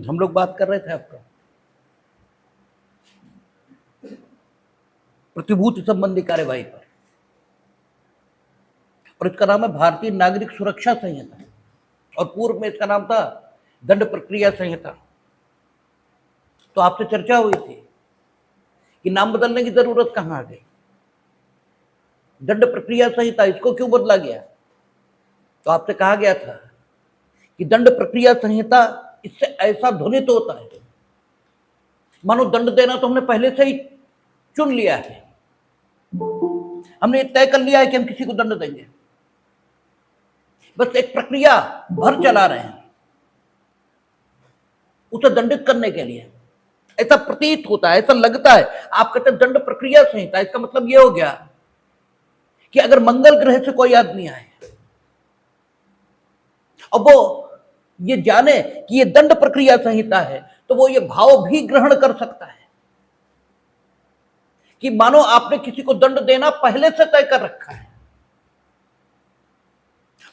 हम लोग बात कर रहे थे आपका प्रतिभूति संबंधी कार्यवाही पर, और इसका नाम है भारतीय नागरिक सुरक्षा संहिता, और पूर्व में इसका नाम था दंड प्रक्रिया संहिता। तो आपसे चर्चा हुई थी कि नाम बदलने की जरूरत कहां आ गई, दंड प्रक्रिया संहिता इसको क्यों बदला गया। तो आपसे कहा गया था कि दंड प्रक्रिया संहिता, इससे ऐसा ध्वनित होता है मानो दंड देना तो हमने पहले से ही चुन लिया है, हमने तय कर लिया है कि हम किसी को दंड देंगे, बस एक प्रक्रिया भर चला रहे हैं उसे दंडित करने के लिए। ऐसा प्रतीत होता है, ऐसा लगता है। आप कहते हैं दंड प्रक्रिया संहिता, इसका मतलब यह हो गया कि अगर मंगल ग्रह से कोई आदमी आए और वो ये जाने कि ये दंड प्रक्रिया संहिता है, तो वो ये भाव भी ग्रहण कर सकता है कि मानो आपने किसी को दंड देना पहले से तय कर रखा है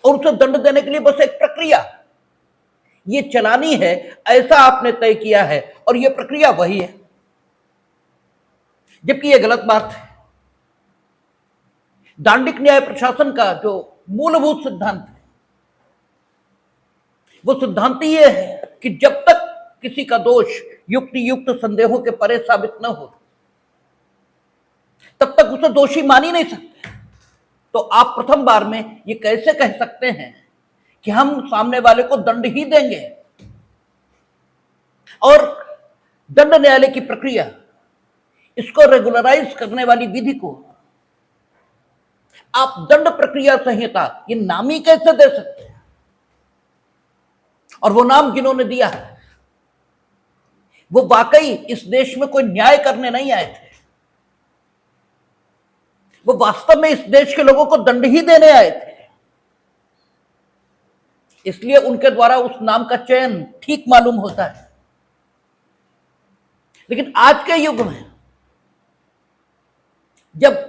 और उसे दंड देने के लिए बस एक प्रक्रिया ये चलानी है, ऐसा आपने तय किया है, और ये प्रक्रिया वही है। जबकि ये गलत बात है। दांडिक न्याय प्रशासन का जो मूलभूत सिद्धांत है, वो सिद्धांत ये है कि जब तक किसी का दोष युक्ति युक्त संदेहों के परे साबित न हो, तब तक उसे दोषी मान ही नहीं सकते। तो आप प्रथम बार में ये कैसे कह सकते हैं कि हम सामने वाले को दंड ही देंगे। और दंड न्यायालय की प्रक्रिया, इसको रेगुलराइज करने वाली विधि को आप दंड प्रक्रिया संहिता ये नाम ही कैसे दे सकते हैं। और वो नाम जिन्होंने दिया है वो वाकई इस देश में कोई न्याय करने नहीं आए थे, वो वास्तव में इस देश के लोगों को दंड ही देने आए थे। इसलिए उनके द्वारा उस नाम का चयन ठीक मालूम होता है। लेकिन आज के युग में जब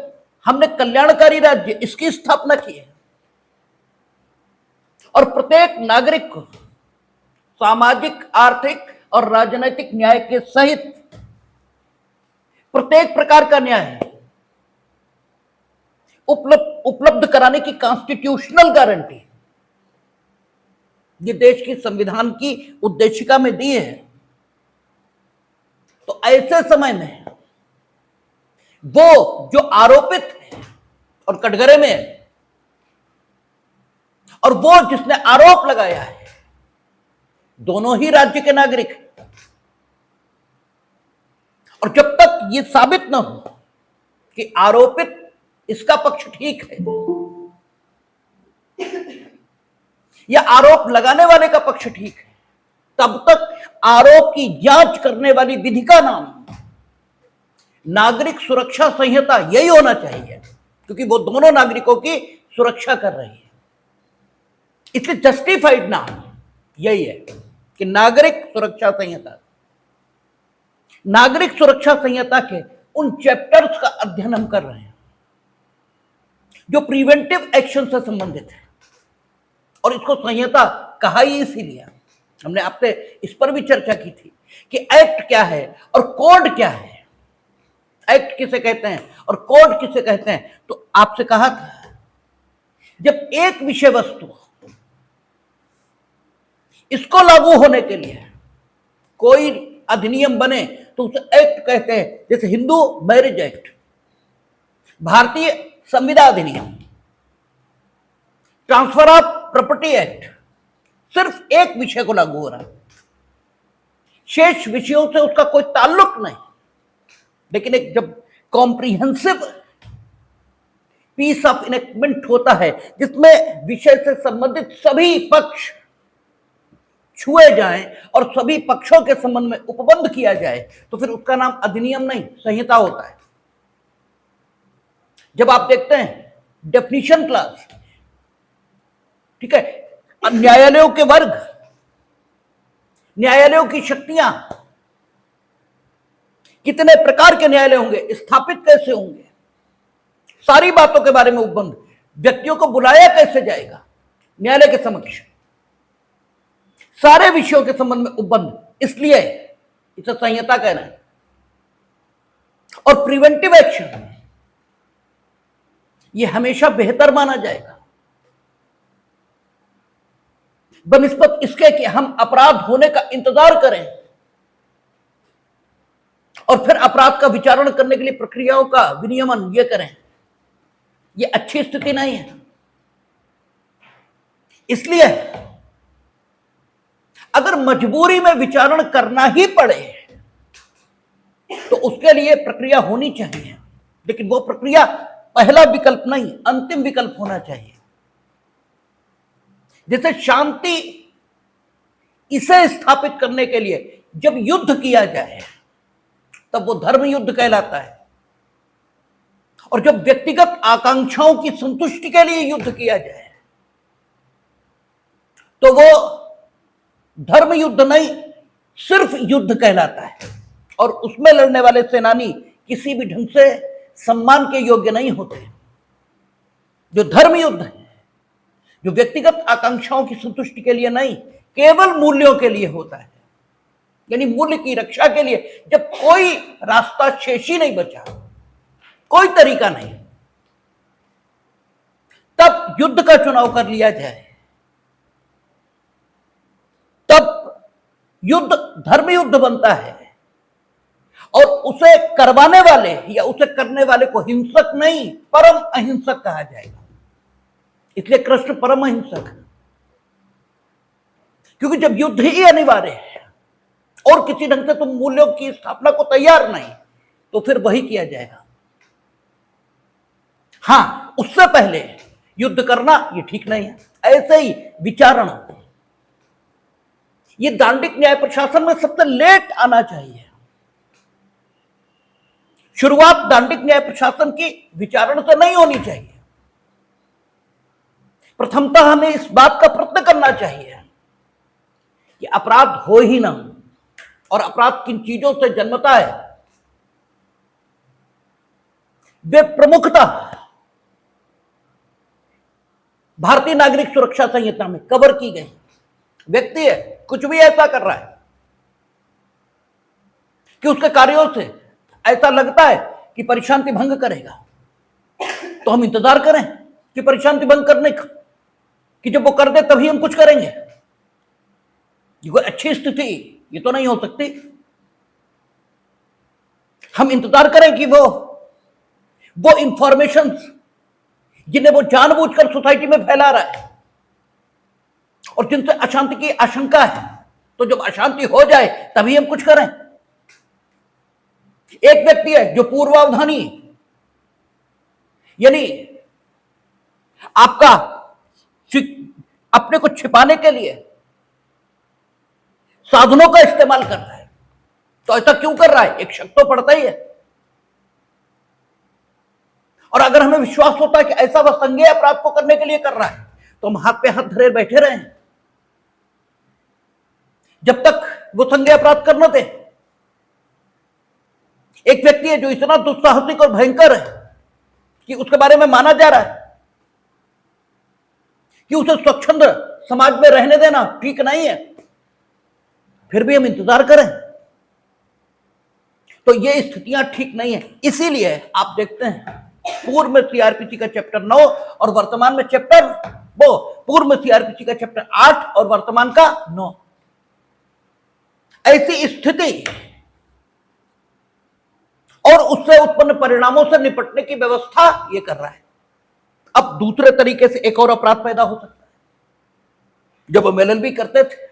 हमने कल्याणकारी राज्य इसकी स्थापना की है और प्रत्येक नागरिक को सामाजिक, आर्थिक और राजनीतिक न्याय के सहित प्रत्येक प्रकार का न्याय उपलब्ध कराने की कॉन्स्टिट्यूशनल गारंटी ये देश की संविधान की उद्देशिका में दी है, तो ऐसे समय में वो जो आरोपित है और कटघरे में है और वो जिसने आरोप लगाया है, दोनों ही राज्य के नागरिक हैं। और जब तक ये साबित न हो कि आरोपित इसका पक्ष ठीक है या आरोप लगाने वाले का पक्ष ठीक है, तब तक आरोप की जांच करने वाली विधि का नाम नागरिक सुरक्षा संहिता यही होना चाहिए, क्योंकि वो दोनों नागरिकों की सुरक्षा कर रही है। इसलिए जस्टिफाइड नाम यही है कि नागरिक सुरक्षा संहिता। नागरिक सुरक्षा संहिता के उन चैप्टर्स का अध्ययन हम कर रहे हैं जो प्रिवेंटिव एक्शन से संबंधित है, और इसको संहिता कहा ही इसीलिए। हमने आपसे इस पर भी चर्चा की थी कि एक्ट क्या है और कोड क्या है। एक्ट किसे कहते हैं और कोड किसे कहते हैं। तो आपसे कहा था जब एक विषय वस्तु इसको लागू होने के लिए कोई अधिनियम बने तो उसे एक्ट कहते हैं। जैसे हिंदू मैरिज एक्ट, भारतीय संविदा अधिनियम, ट्रांसफर ऑफ प्रॉपर्टी एक्ट, सिर्फ एक विषय को लागू हो रहा है, शेष विषयों से उसका कोई ताल्लुक नहीं। लेकिन एक जब कॉम्प्रिहेंसिव पीस ऑफ इनेक्टमेंट होता है जिसमें विषय से संबंधित सभी पक्ष छुए जाएं और सभी पक्षों के संबंध में उपबंध किया जाए, तो फिर उसका नाम अधिनियम नहीं संहिता होता है। जब आप देखते हैं डेफिनिशन क्लास, ठीक है, न्यायालयों के वर्ग, न्यायालयों की शक्तियां, कितने प्रकार के न्यायालय होंगे, स्थापित कैसे होंगे, सारी बातों के बारे में उपबंध, व्यक्तियों को बुलाया कैसे जाएगा न्यायालय के समक्ष, सारे विषयों के संबंध में उपबंध, इसलिए इसे संहिता कहना है। और प्रिवेंटिव एक्शन ये हमेशा बेहतर माना जाएगा बनिस्बत इसके कि हम अपराध होने का इंतजार करें और फिर अपराध का विचारण करने के लिए प्रक्रियाओं का विनियमन ये करें। ये अच्छी स्थिति नहीं है। इसलिए अगर मजबूरी में विचारण करना ही पड़े तो उसके लिए प्रक्रिया होनी चाहिए, लेकिन वो प्रक्रिया पहला विकल्प नहीं, अंतिम विकल्प होना चाहिए। जैसे शांति, इसे स्थापित करने के लिए जब युद्ध किया जाए तब वो धर्म युद्ध कहलाता है, और जब व्यक्तिगत आकांक्षाओं की संतुष्टि के लिए युद्ध किया जाए तो वो धर्म युद्ध नहीं, सिर्फ युद्ध कहलाता है। और उसमें लड़ने वाले सेनानी किसी भी ढंग से सम्मान के योग्य नहीं होते। जो धर्म युद्ध है, जो व्यक्तिगत आकांक्षाओं की संतुष्टि के लिए नहीं, केवल मूल्यों के लिए होता है, यानी मूल्य की रक्षा के लिए, जब कोई रास्ता शेष ही नहीं बचा, कोई तरीका नहीं, तब युद्ध का चुनाव कर लिया जाए, तब युद्ध धर्म युद्ध बनता है। और उसे करवाने वाले या उसे करने वाले को हिंसक नहीं, परम अहिंसक कहा जाएगा। इसलिए कृष्ण परम अहिंसक है, क्योंकि जब युद्ध ही अनिवार्य है और किसी ढंग से तुम मूल्यों की स्थापना को तैयार नहीं, तो फिर वही किया जाएगा। हां, उससे पहले युद्ध करना ये ठीक नहीं है। ऐसे ही विचारण, ये दांडिक न्याय प्रशासन में सबसे लेट आना चाहिए। शुरुआत दांडिक न्याय प्रशासन की विचारण से नहीं होनी चाहिए। प्रथमतः हमें इस बात का प्रयत्न करना चाहिए कि अपराध हो ही ना, और अपराध किन चीजों से जन्मता है, वे प्रमुखता भारतीय नागरिक सुरक्षा संहिता में कवर की गई। व्यक्ति है, कुछ भी ऐसा कर रहा है कि उसके कार्यों से ऐसा लगता है कि परिशांति भंग करेगा, तो हम इंतजार करें कि परिशांति भंग करने का, कि जब वो कर दे तभी हम कुछ करेंगे। ये कोई अच्छी स्थिति ये तो नहीं हो सकती। हम इंतजार करें कि वो इंफॉर्मेशन जिन्हें वो जानबूझकर सोसाइटी में फैला रहा है और जिनसे अशांति की आशंका है, तो जब अशांति हो जाए तभी हम कुछ करें। एक व्यक्ति है जो पूर्वावधानी, यानी आपका अपने को छिपाने के लिए साधनों का इस्तेमाल कर रहा है, तो ऐसा क्यों कर रहा है? एक शक तो पड़ता ही है। और अगर हमें विश्वास होता है कि ऐसा वह संज्ञेय अपराध को करने के लिए कर रहा है, तो हम हाथ पे हाथ धरे बैठे रहे जब तक वो संज्ञेय अपराध करना दे। एक व्यक्ति है जो इतना दुस्साहसिक और भयंकर है कि उसके बारे में माना जा रहा है कि उसे स्वच्छंद समाज में रहने देना ठीक नहीं है, फिर भी हम इंतजार करें, तो ये स्थितियां ठीक नहीं है। इसीलिए आप देखते हैं पूर्व में सीआरपीसी का चैप्टर 9 और वर्तमान में पूर्व में सीआरपीसी का चैप्टर 8 और वर्तमान का 9, ऐसी स्थिति और उससे उत्पन्न परिणामों से निपटने की व्यवस्था ये कर रहा है। अब दूसरे तरीके से एक और अपराध पैदा हो सकता है। जब हम एलएलबी करते थे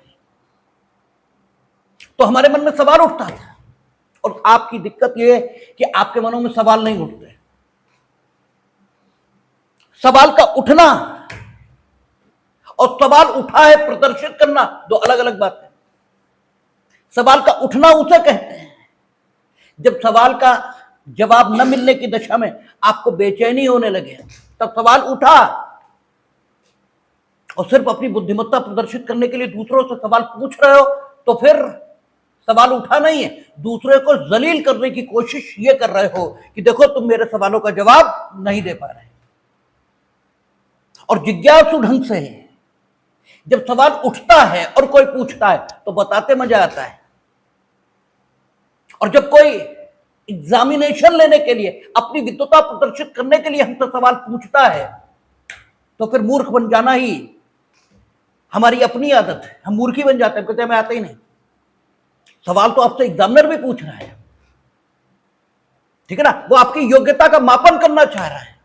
तो हमारे मन में सवाल उठता था, और आपकी दिक्कत यह है कि आपके मनों में सवाल नहीं उठते। सवाल का उठना और सवाल उठा है प्रदर्शित करना दो अलग अलग बात है। सवाल का उठना उसे कहते हैं जब सवाल का जवाब न मिलने की दशा में आपको बेचैनी होने लगे, तब सवाल उठा, और सिर्फ अपनी बुद्धिमत्ता प्रदर्शित करने के लिए दूसरों से सवाल पूछ रहे हो, तो फिर सवाल उठा नहीं है, दूसरे को जलील करने की कोशिश ये कर रहे हो कि देखो तुम मेरे सवालों का जवाब नहीं दे पा रहे। और जिज्ञासु ढंग से जब सवाल उठता है और कोई पूछता है तो बताते मजा आता है। और जब कोई एग्जामिनेशन लेने के लिए, अपनी विद्वता प्रदर्शित करने के लिए हमसे सवाल पूछता है, तो फिर मूर्ख बन जाना ही हमारी अपनी आदत है। हम मूर्ख ही बन जाते हैं, कहते हैं हमें आता ही नहीं। सवाल तो आपसे एग्जामिनर भी पूछ रहा है, ठीक है ना, वो आपकी योग्यता का मापन करना चाह रहा है,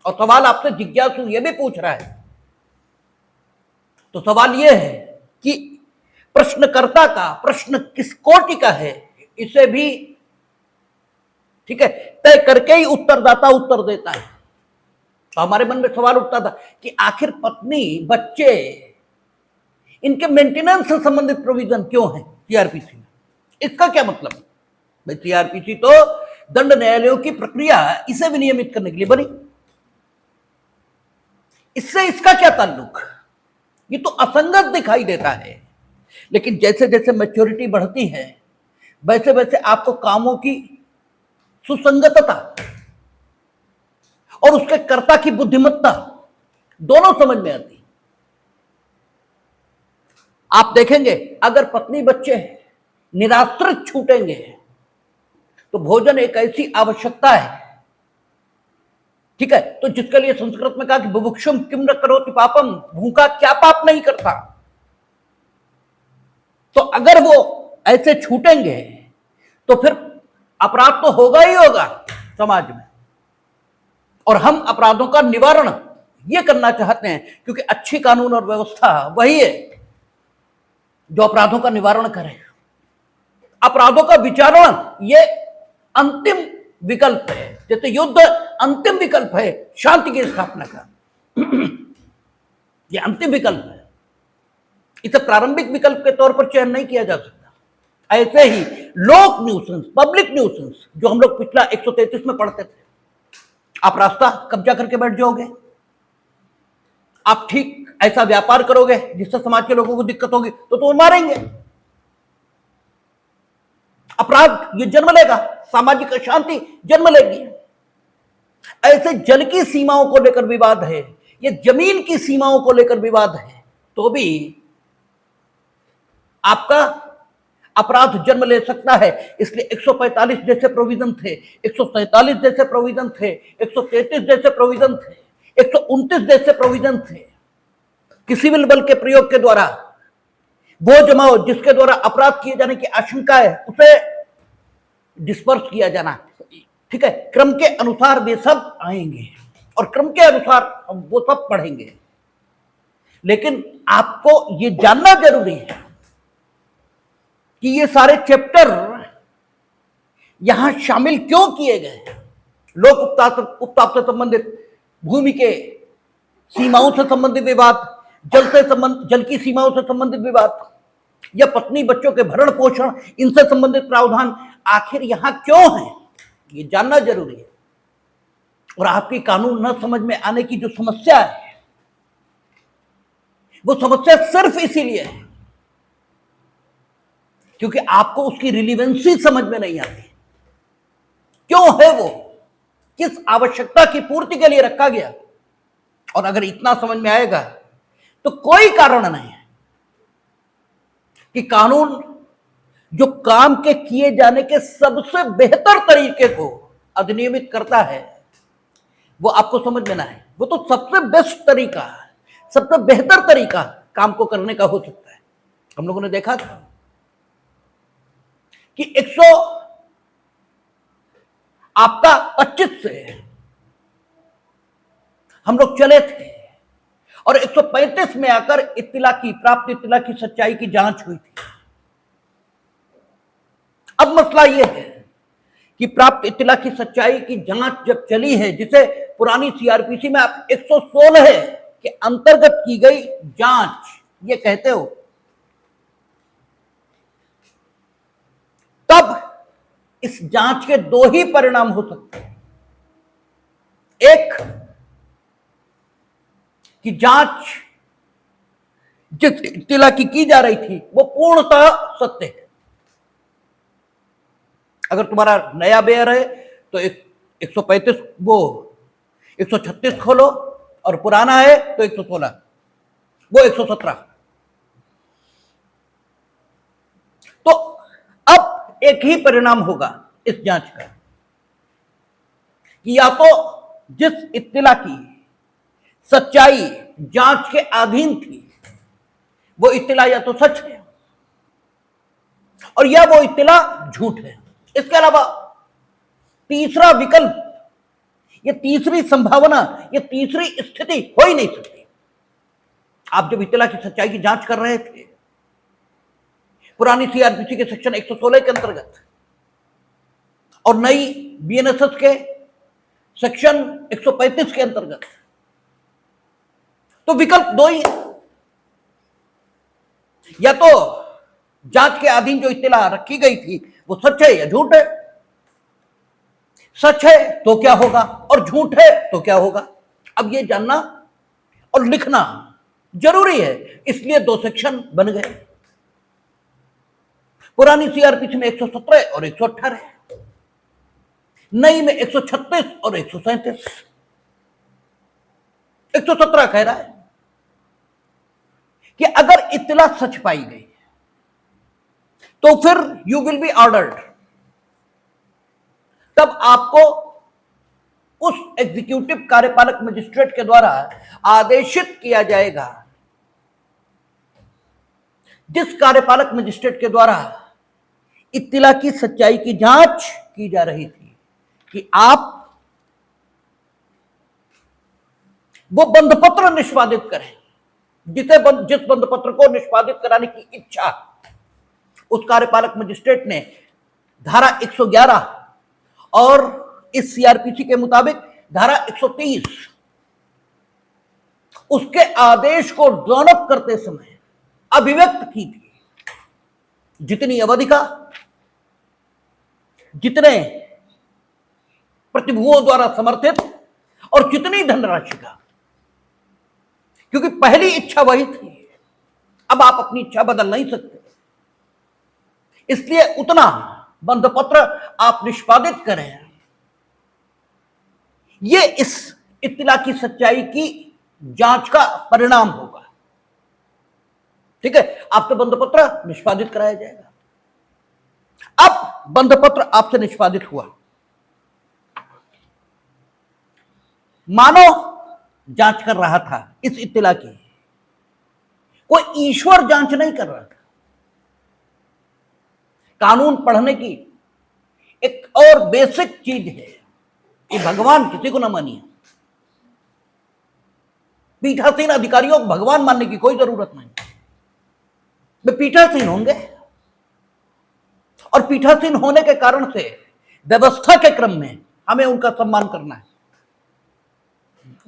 और सवाल आपसे जिज्ञासु ये भी पूछ रहा है। तो सवाल यह है कि प्रश्नकर्ता का प्रश्न किस कोटि का है, इसे भी, ठीक है, तय करके ही उत्तरदाता उत्तर देता है। तो हमारे मन में सवाल उठता था कि आखिर पत्नी, बच्चे, इनके मेंटेनेंस से संबंधित प्रोविजन क्यों है सीआरपीसी में? इसका क्या मतलब है? भाई सीआरपीसी तो दंड न्यायालयों की प्रक्रिया इसे विनियमित करने के लिए बनी, इससे इसका क्या ताल्लुक? ये तो असंगत दिखाई देता है। लेकिन जैसे जैसे मैच्योरिटी बढ़ती है, वैसे वैसे आपको कामों की सुसंगतता और उसके कर्ता की बुद्धिमत्ता दोनों समझ में आती। आप देखेंगे अगर पत्नी बच्चे निराश्रित छूटेंगे तो भोजन एक ऐसी आवश्यकता है, ठीक है, तो जिसके लिए संस्कृत में कहा कि बुभुक्षुम किम न करोति पापम, भूखा क्या पाप नहीं करता। तो अगर वो ऐसे छूटेंगे तो फिर अपराध तो होगा ही होगा समाज में, और हम अपराधों का निवारण ये करना चाहते हैं, क्योंकि अच्छी कानून और व्यवस्था वही है जो अपराधों का निवारण करे। अपराधों का विचारण ये अंतिम विकल्प है, जैसे युद्ध अंतिम विकल्प है शांति की स्थापना का, ये अंतिम विकल्प है, इसे प्रारंभिक विकल्प के तौर पर चयन नहीं किया जा सकता। ऐसे ही लोक न्यूसेंस, पब्लिक न्यूसेंस, जो हम लोग पिछला 133 में पढ़ते थे, आप रास्ता कब्जा करके बैठ जाओगे, आप ठीक ऐसा व्यापार करोगे जिससे समाज के लोगों को दिक्कत होगी, तो मारेंगे। अपराध ये जन्म लेगा, सामाजिक अशांति जन्म लेगी। ऐसे जल की सीमाओं को लेकर विवाद है, ये जमीन की सीमाओं को लेकर विवाद है, तो भी आपका अपराध जन्म ले सकता है। इसलिए 145 जैसे प्रोविजन थे, 147 जैसे प्रोविजन थे, 133 जैसे प्रोविजन थे, 129 जैसे प्रोविजन थे कि सिविल बल के प्रयोग के द्वारा वो जमाओ जिसके द्वारा अपराध किए जाने की आशंका है उसे डिस्पर्स किया जाना, ठीक है, क्रम के अनुसार वे सब आएंगे और क्रम के अनुसार हम वो सब पढ़ेंगे। लेकिन आपको ये जानना जरूरी है कि ये सारे चैप्टर यहां शामिल क्यों किए गए। लोक उपताप से संबंधित, भूमि के सीमाओं से संबंधित विवाद, जल की सीमाओं से संबंधित विवाद, या पत्नी बच्चों के भरण पोषण, इनसे संबंधित प्रावधान आखिर यहां क्यों है, ये जानना जरूरी है। और आपकी कानून न समझ में आने की जो समस्या है, वो समस्या सिर्फ इसीलिए है क्योंकि आपको उसकी रिलीवेंसी समझ में नहीं आती। क्यों है वो, किस आवश्यकता की पूर्ति के लिए रखा गया, और अगर इतना समझ में आएगा तो कोई कारण नहीं है कि कानून जो काम के किए जाने के सबसे बेहतर तरीके को अधिनियमित करता है वो आपको समझ में ना आए। वो तो सबसे बेस्ट तरीका, सबसे बेहतर तरीका काम को करने का हो सकता है। हम लोगों ने देखा था कि 125 से हम लोग चले थे और 135 में आकर प्राप्त इत्तिला की सच्चाई की जांच हुई थी। अब मसला यह है कि प्राप्त इत्तिला की सच्चाई की जांच जब चली है, जिसे पुरानी सीआरपीसी में आप 116 के अंतर्गत की गई जांच ये कहते हो, तब इस जांच के दो ही परिणाम हो सकते हैं। एक कि जांच जिस इत्तिला की जा रही थी वो पूर्णतः सत्य है। अगर तुम्हारा नया बेयर है तो 135 वो 136 खोलो, और पुराना है तो 116 वो 117। तो अब एक ही परिणाम होगा इस जांच का कि या तो जिस इत्तिला की सच्चाई जांच के अधीन थी वो इत्तिला या तो सच है और या वो इत्तिला झूठ है। इसके अलावा तीसरा विकल्प, ये तीसरी संभावना, ये तीसरी स्थिति हो ही नहीं सकती। आप जब इत्तिला की सच्चाई की जांच कर रहे थे पुरानी सीआरपीसी के सेक्शन 116 के अंतर्गत और नई बीएनएसएस के सेक्शन 135 के अंतर्गत, तो विकल्प दो ही है। या तो जांच के अधीन जो इत्तिला रखी गई थी वो सच है या झूठ है। सच है तो क्या होगा और झूठ है तो क्या होगा, अब ये जानना और लिखना जरूरी है। इसलिए दो सेक्शन बन गए, पुरानी सीआरपीसी में 117 और 118, नई में 136 और 137। 117 कह रहा है कि अगर इत्तिला सच पाई गई तो फिर यू विल बी ऑर्डर्ड, तब आपको उस एग्जीक्यूटिव कार्यपालक मजिस्ट्रेट के द्वारा आदेशित किया जाएगा जिस कार्यपालक मजिस्ट्रेट के द्वारा इत्तिला की सच्चाई की जांच की जा रही थी कि आप वो बंधपत्र निष्पादित करें जिस बंधपत्र को निष्पादित कराने की इच्छा उस कार्यपालक मजिस्ट्रेट ने धारा 111 और इस सीआरपीसी के मुताबिक धारा 130 उसके आदेश को ड्रॉन अप करते समय अभिव्यक्त की थी। जितनी अवधि का, जितने प्रतिभुओं द्वारा समर्थित और कितनी धनराशि का, क्योंकि पहली इच्छा वही थी, अब आप अपनी इच्छा बदल नहीं सकते, इसलिए उतना बंधपत्र आप निष्पादित करें। ये इस इत्तिला की सच्चाई की जांच का परिणाम होगा। ठीक है, आपसे बंधपत्र निष्पादित कराया जाएगा। अब बंधपत्र आपसे निष्पादित हुआ, मानो जांच कर रहा था इस इत्तिला की, कोई ईश्वर जांच नहीं कर रहा था। कानून पढ़ने की एक और बेसिक चीज है कि भगवान किसी को ना मानिए। पीठासीन अधिकारियों को भगवान मानने की कोई जरूरत नहीं। वे पीठासीन होंगे और पीठासीन होने के कारण से व्यवस्था के क्रम में हमें उनका सम्मान करना है।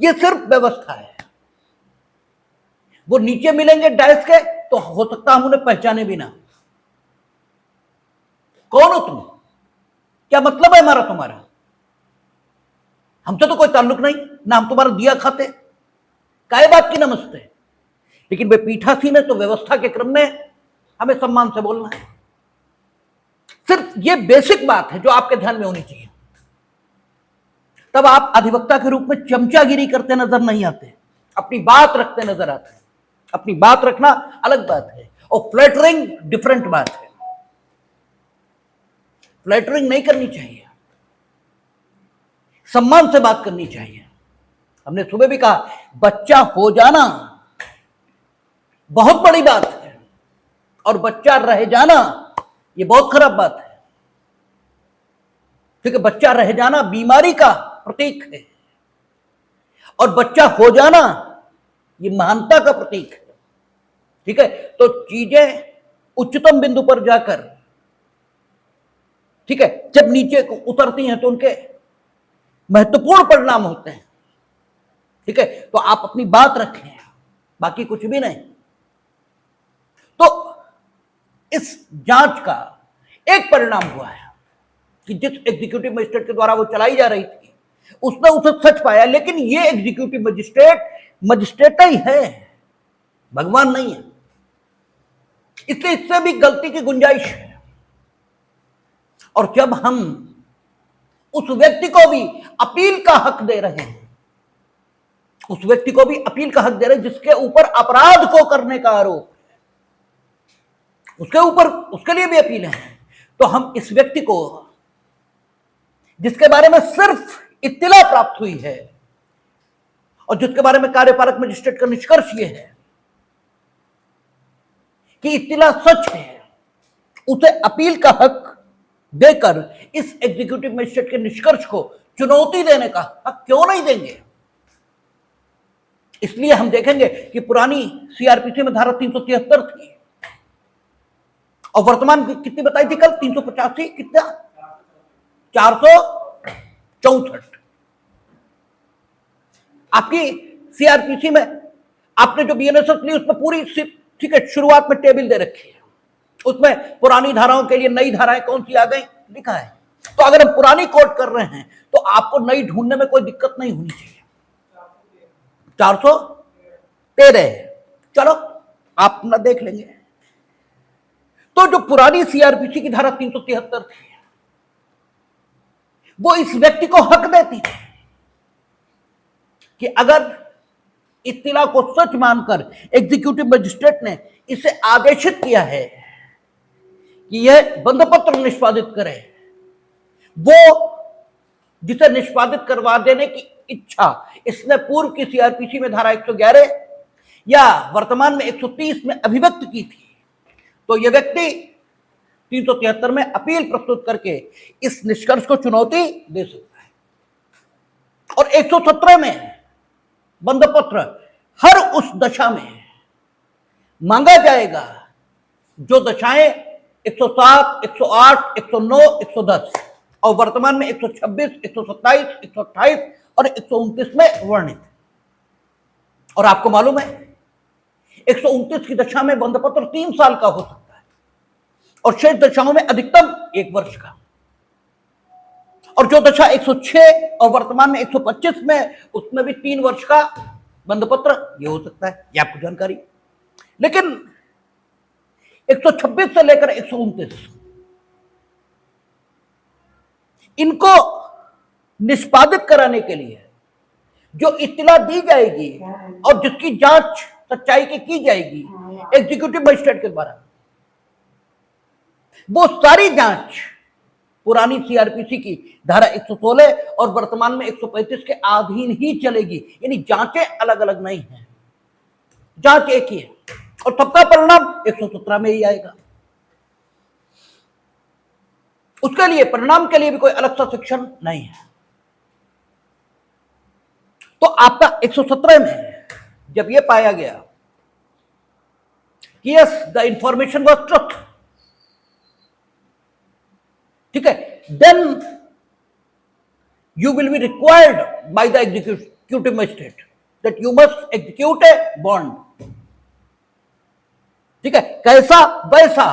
यह सिर्फ व्यवस्था है। वो नीचे मिलेंगे डायस के तो हो सकता हम उन्हें पहचाने भी ना। कौन हो तुम, क्या मतलब है हमारा तुम्हारा, हमसे तो कोई ताल्लुक नहीं ना, हम तुम्हारा दिया खाते, काय बात की नमस्ते। लेकिन वे पीठासीन है तो व्यवस्था के क्रम में हमें सम्मान से बोलना है। सिर्फ ये बेसिक बात है जो आपके ध्यान में होनी चाहिए। तब आप अधिवक्ता के रूप में चमचागिरी करते नजर नहीं आते, अपनी बात रखते नजर आते हैं। अपनी बात रखना अलग बात है और फ्लैटरिंग डिफरेंट बात है। फ्लैटरिंग नहीं करनी चाहिए, सम्मान से बात करनी चाहिए। हमने सुबह भी कहा, बच्चा हो जाना बहुत बड़ी बात है और बच्चा रह जाना ये बहुत खराब बात है। ठीक है, बच्चा रह जाना बीमारी का प्रतीक है और बच्चा हो जाना ये महानता का प्रतीक है। ठीक है, तो चीजें उच्चतम बिंदु पर जाकर, ठीक है, जब नीचे को उतरती हैं तो उनके महत्वपूर्ण परिणाम होते हैं। ठीक है, तो आप अपनी बात रखें, बाकी कुछ भी नहीं। तो इस जांच का एक परिणाम हुआ है कि जिस एग्जीक्यूटिव मजिस्ट्रेट के द्वारा वो चलाई जा रही थी उसने उसे सच पाया, लेकिन ये एग्जीक्यूटिव मजिस्ट्रेट ही है, भगवान नहीं है। इसलिए इससे भी गलती की गुंजाइश है। और जब हम उस व्यक्ति को भी अपील का हक दे रहे हैं, उस व्यक्ति को भी अपील का हक दे रहे हैं जिसके ऊपर अपराध को करने का आरोप है, उसके ऊपर, उसके लिए भी अपील है, तो हम इस व्यक्ति को, जिसके बारे में सिर्फ इत्तिला प्राप्त हुई है और जिसके बारे में कार्यपालक मजिस्ट्रेट का निष्कर्ष यह है कि इत्तिला सच है, उसे अपील का हक देकर इस एग्जीक्यूटिव मजिस्ट्रेट के निष्कर्ष को चुनौती देने का हक क्यों नहीं देंगे। इसलिए हम देखेंगे कि पुरानी सीआरपीसी में धारा 373 थी और वर्तमान कितनी बताई थी कल, 385, कितना 464। आपकी सीआरपीसी में आपने जो बीएनएसएस ली उसमें पूरी, ठीक है, शुरुआत में टेबल दे रखी है, उसमें पुरानी धाराओं के लिए नई धाराएं कौन सी आ गई लिखा है। तो अगर हम पुरानी कोट कर रहे हैं तो आपको नई ढूंढने में कोई दिक्कत नहीं होनी चाहिए। 413 है, चलो आप ना देख लेंगे। तो जो पुरानी सीआरपीसी की धारा 373 थी वो इस व्यक्ति को हक देती थी कि अगर इत्तिला को सच मानकर एग्जीक्यूटिव मजिस्ट्रेट ने इसे आदेशित किया है कि यह बंधपत्र निष्पादित करे, वो जिसे निष्पादित करवा देने की इच्छा इसने पूर्व की सीआरपीसी में धारा 111 या वर्तमान में 130 में अभिव्यक्त की थी, तो यह व्यक्ति 373 में अपील प्रस्तुत करके इस निष्कर्ष को चुनौती दे सकता है। और 117 में बंधपत्र हर उस दशा में मांगा जाएगा जो दशाएं 107, 108, 109, 110 और वर्तमान में 126, 127, 128 और 129 में वर्णित। और आपको मालूम है 129 की दशा में बंधपत्र 3 साल का हो सकता है और शेष दशाओं में अधिकतम 1 वर्ष का। और जो दशा 106 और वर्तमान में 125 में, उसमें भी 3 वर्ष का बंधपत्र ये हो सकता है, ये आपको जानकारी। लेकिन 126 से लेकर 129 इनको निष्पादित कराने के लिए जो इत्तिला दी जाएगी और जिसकी जांच सच्चाई की जाएगी एग्जीक्यूटिव मजिस्ट्रेट के द्वारा, वो सारी जांच पुरानी सीआरपीसी की धारा 116 और वर्तमान में 135 के अधीन ही चलेगी। यानी जांचें अलग अलग नहीं है, जांच एक ही है और सबका परिणाम 117 में ही आएगा। उसके लिए परिणाम के लिए भी कोई अलग सा सेक्शन नहीं है। तो आपका 117 में जब यह पाया गया कि yes the information was truth, ठीक है, then you will be required by the executive magistrate that you must execute a bond. ठीक है, कैसा वैसा,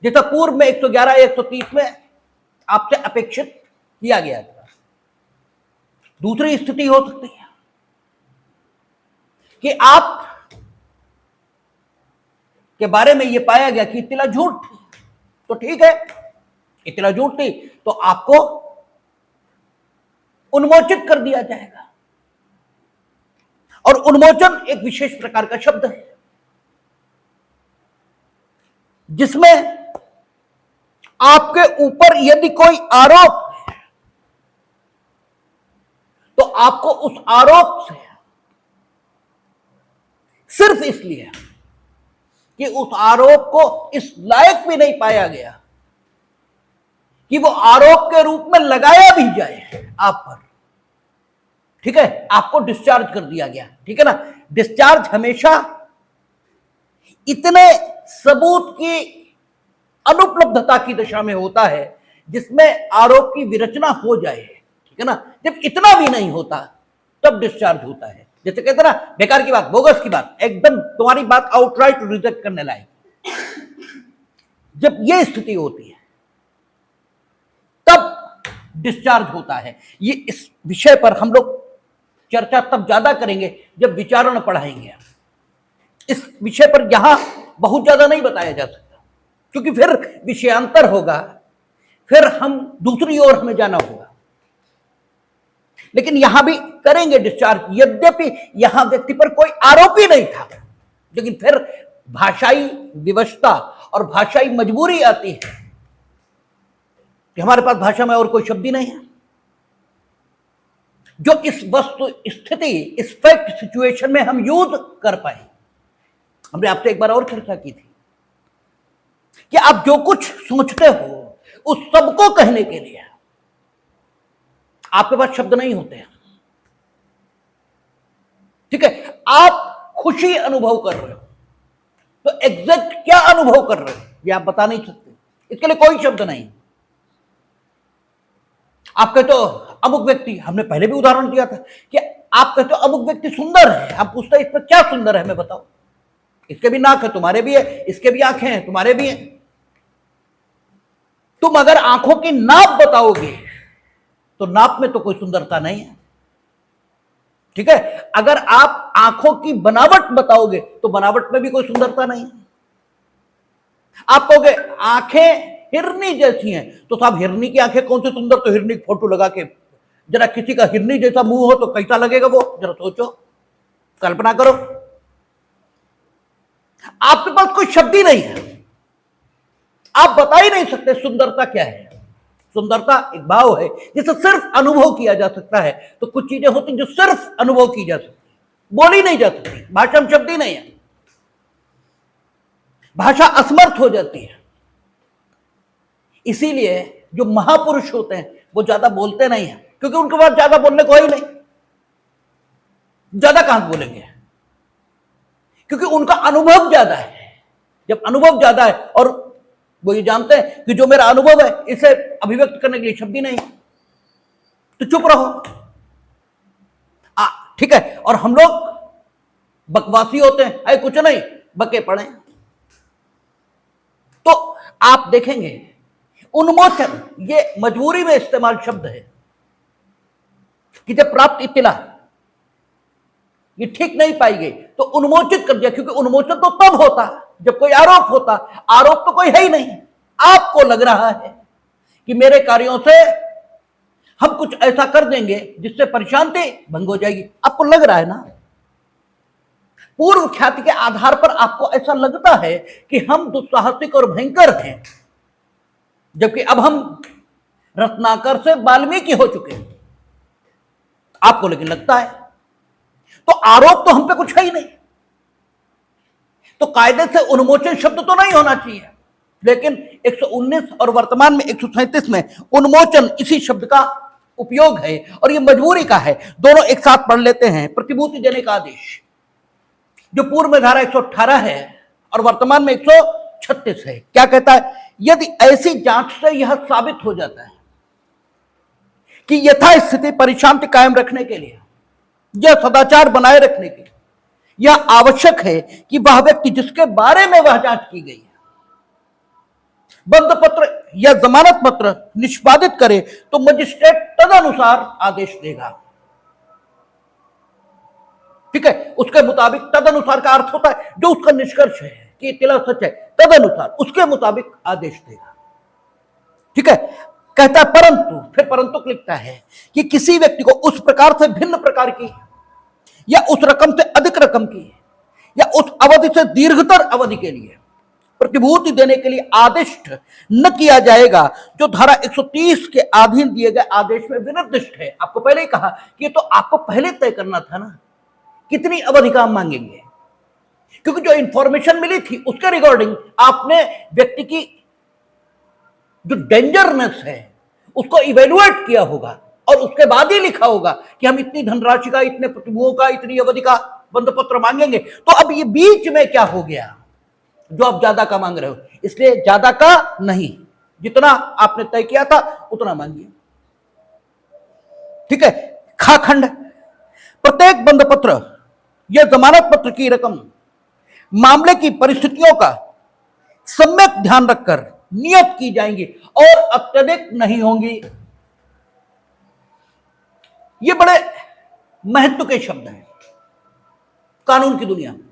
जैसा पूर्व में 111 या 130 में आपसे अपेक्षित किया गया था। दूसरी स्थिति हो सकती है कि आप के बारे में यह पाया गया कि इत्तिला झूठ थी, तो ठीक है, इत्तिला झूठ थी तो आपको उन्मोचित कर दिया जाएगा। और उन्मोचन एक विशेष प्रकार का शब्द है जिसमें आपके ऊपर यदि कोई आरोप है तो आपको उस आरोप से सिर्फ इसलिए कि उस आरोप को इस लायक भी नहीं पाया गया कि वो आरोप के रूप में लगाया भी जाए आप पर, ठीक है, आपको डिस्चार्ज कर दिया गया। ठीक है ना, डिस्चार्ज हमेशा इतने सबूत की अनुपलब्धता की दशा में होता है जिसमें आरोप की विरचना हो जाए। ठीक है ना, जब इतना भी नहीं होता तब डिस्चार्ज होता है। जैसे कहते ना, बेकार की बात, बोगस की बात, एकदम तुम्हारी बात आउटराइट रिजेक्ट करने लायक, जब यह स्थिति होती है तब डिस्चार्ज होता है। ये इस विषय पर हम लोग चर्चा तब ज्यादा करेंगे जब विचारण पढ़ाएंगे। इस विषय पर यहां बहुत ज्यादा नहीं बताया जा सकता क्योंकि फिर विषयांतर होगा, फिर हम दूसरी ओर हमें जाना होगा। लेकिन यहां भी करेंगे डिस्चार्ज, यद्यपि यहां व्यक्ति पर कोई आरोप ही नहीं था, लेकिन फिर भाषाई विवशता और भाषाई मजबूरी आती है कि हमारे पास भाषा में और कोई शब्द ही नहीं है जो इस वस्तु स्थिति, इस फैक्ट सिचुएशन में हम यूज कर पाए। हमने आपसे एक बार और चर्चा की थी कि आप जो कुछ सोचते हो उस सबको कहने के लिए आपके पास शब्द नहीं होते हैं। ठीक है, आप खुशी अनुभव कर रहे हो तो एग्जैक्ट क्या अनुभव कर रहे हो ये आप बता नहीं सकते, इसके लिए कोई शब्द नहीं। आप कहते हो अमुक व्यक्ति, हमने पहले भी उदाहरण दिया था कि आप कहते हो अमुक व्यक्ति सुंदर है, हम पूछते हैं इस पर क्या सुंदर है हमें बताओ। इसके भी नाक है, तुम्हारे भी है, इसके भी आंखें हैं, तुम्हारे भी हैं। तुम अगर आंखों की नाप बताओगे तो नाप में तो कोई सुंदरता नहीं है। ठीक है, अगर आप आंखों की बनावट बताओगे तो बनावट में भी कोई सुंदरता नहीं है। आप कहोगे आंखें हिरनी जैसी हैं, तो साहब हिरनी की आंखें कौन सी सुंदर, तो हिरनी की फोटो लगा के जरा किसी का हिरनी जैसा मुंह हो तो कैसा लगेगा वो, जरा सोचो, कल्पना करो। आपके पास कोई शब्द ही नहीं है, आप बता ही नहीं सकते सुंदरता क्या है। सुंदरता एक भाव है जिसे सिर्फ अनुभव किया जा सकता है। तो कुछ चीजें होती हैं जो सिर्फ अनुभव की जा सकती, बोली नहीं जा सकती, भाषा में शब्द ही नहीं है, भाषा असमर्थ हो जाती है। इसीलिए जो महापुरुष होते हैं वो ज्यादा बोलते नहीं हैं, क्योंकि उनके पास ज्यादा बोलने को ही नहीं, ज्यादा कहां बोलेंगे, क्योंकि उनका अनुभव ज्यादा है। जब अनुभव ज्यादा है और वो ये जानते हैं कि जो मेरा अनुभव है इसे अभिव्यक्त करने के लिए शब्द ही नहीं, तो चुप रहो। ठीक है, और हम लोग बकवासी होते हैं, अरे कुछ नहीं बके पड़े। तो आप देखेंगे उन्मोचन ये मजबूरी में इस्तेमाल शब्द है कि जब प्राप्त इत्तिला ये ठीक नहीं पाई गई तो उन्मोचित कर दिया, क्योंकि उन्मोचन तो तब होता जब कोई आरोप होता, आरोप तो कोई है ही नहीं। आपको लग रहा है कि मेरे कार्यों से हम कुछ ऐसा कर देंगे जिससे परेशानी भंग हो जाएगी, आपको लग रहा है ना। पूर्व ख्याति के आधार पर आपको ऐसा लगता है कि हम दुस्साहसिक और भयंकर हैं, जबकि अब हम रत्नाकर से वाल्मीकि हो चुके हैं। आपको लेकिन लगता है, तो आरोप तो हम पे कुछ है ही नहीं, तो कायदे से उन्मोचन शब्द तो नहीं होना चाहिए, लेकिन 119 और वर्तमान में 137 में उन्मोचन इसी शब्द का उपयोग है और ये मजबूरी का है। दोनों एक साथ पढ़ लेते हैं। प्रतिभूति देने का आदेश जो पूर्व में धारा 118 है और वर्तमान में 136 है, क्या कहता है? यदि ऐसी जांच से यह साबित हो जाता है कि यथास्थिति परिशांति कायम रखने के लिए या सदाचार बनाए रखने के लिए यह आवश्यक है कि वह व्यक्ति जिसके बारे में वह जांच की गई है बंद पत्र या जमानत पत्र निष्पादित करे तो मजिस्ट्रेट तदनुसार आदेश देगा। ठीक है, उसके मुताबिक, तदनुसार का अर्थ होता है जो उसका निष्कर्ष है कि इत्तिला सच है, तदनुसार उसके मुताबिक आदेश देगा। ठीक है, कहता है परंतु, फिर परंतु लिखता है कि किसी व्यक्ति को उस प्रकार से भिन्न प्रकार की या उस रकम से अधिक रकम की या उस अवधि से दीर्घतर अवधि के लिए प्रतिभूति देने के लिए आदिष्ट न किया जाएगा जो धारा 130 के अधीन दिए गए आदेश में विनिर्दिष्ट है। आपको पहले ही कहा कि तो आपको पहले तय करना था ना कितनी अवधि का हम मांगेंगे, क्योंकि जो इंफॉर्मेशन मिली थी उसके रिगार्डिंग आपने व्यक्ति की जो डेंजरनेस है उसको इवेल्युएट किया होगा और उसके बाद ही लिखा होगा कि हम इतनी धनराशि का, इतने प्रतिभूओं का, इतनी अवधि का बंधपत्र मांगेंगे। तो अब ये बीच में क्या हो गया जो आप ज्यादा का मांग रहे हो, इसलिए ज्यादा का नहीं, जितना आपने तय किया था उतना मांगिए। ठीक है, खाखंड प्रत्येक बंधपत्र या जमानत पत्र की रकम मामले की परिस्थितियों का सम्यक ध्यान रखकर नियत की जाएंगी और अत्यधिक नहीं होंगी। ये बड़े महत्व के शब्द हैं कानून की दुनिया में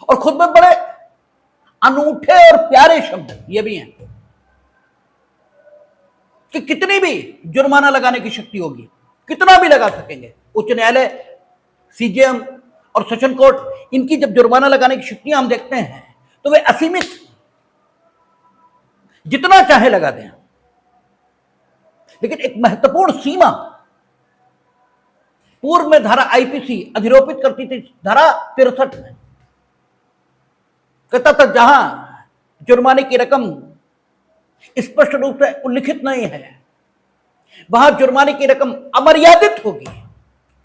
और खुद में बड़े अनूठे और प्यारे शब्द ये भी हैं कि कितनी भी जुर्माना लगाने की शक्ति होगी, कितना भी लगा सकेंगे। उच्च न्यायालय, सीजेएम और सेशन कोर्ट, इनकी जब जुर्माना लगाने की शक्तियां हम देखते हैं तो वे असीमित, जितना चाहे लगा दें। लेकिन एक महत्वपूर्ण सीमा पूर्व में धारा आईपीसी अधिरोपित करती थी, धारा 63 में कहता था जहां जुर्माने की रकम स्पष्ट रूप से उल्लिखित नहीं है वहां जुर्माने की रकम अमर्यादित होगी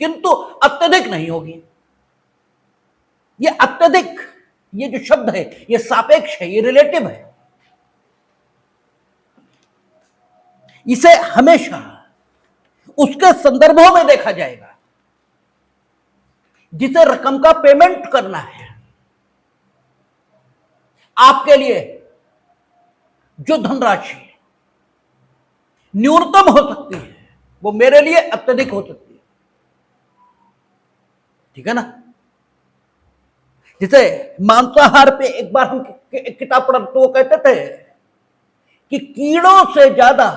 किंतु अत्यधिक नहीं होगी। ये अत्यधिक, ये जो शब्द है ये सापेक्ष है, ये रिलेटिव है। इसे हमेशा उसके संदर्भों में देखा जाएगा जिसे रकम का पेमेंट करना है। आपके लिए जो धनराशि न्यूनतम हो सकती है वो मेरे लिए अत्यधिक हो सकती है, ठीक है ना। जैसे मांसाहार पे एक बार हम एक किताब पढ़ा तो वो कहते थे कि कीड़ों से ज्यादा,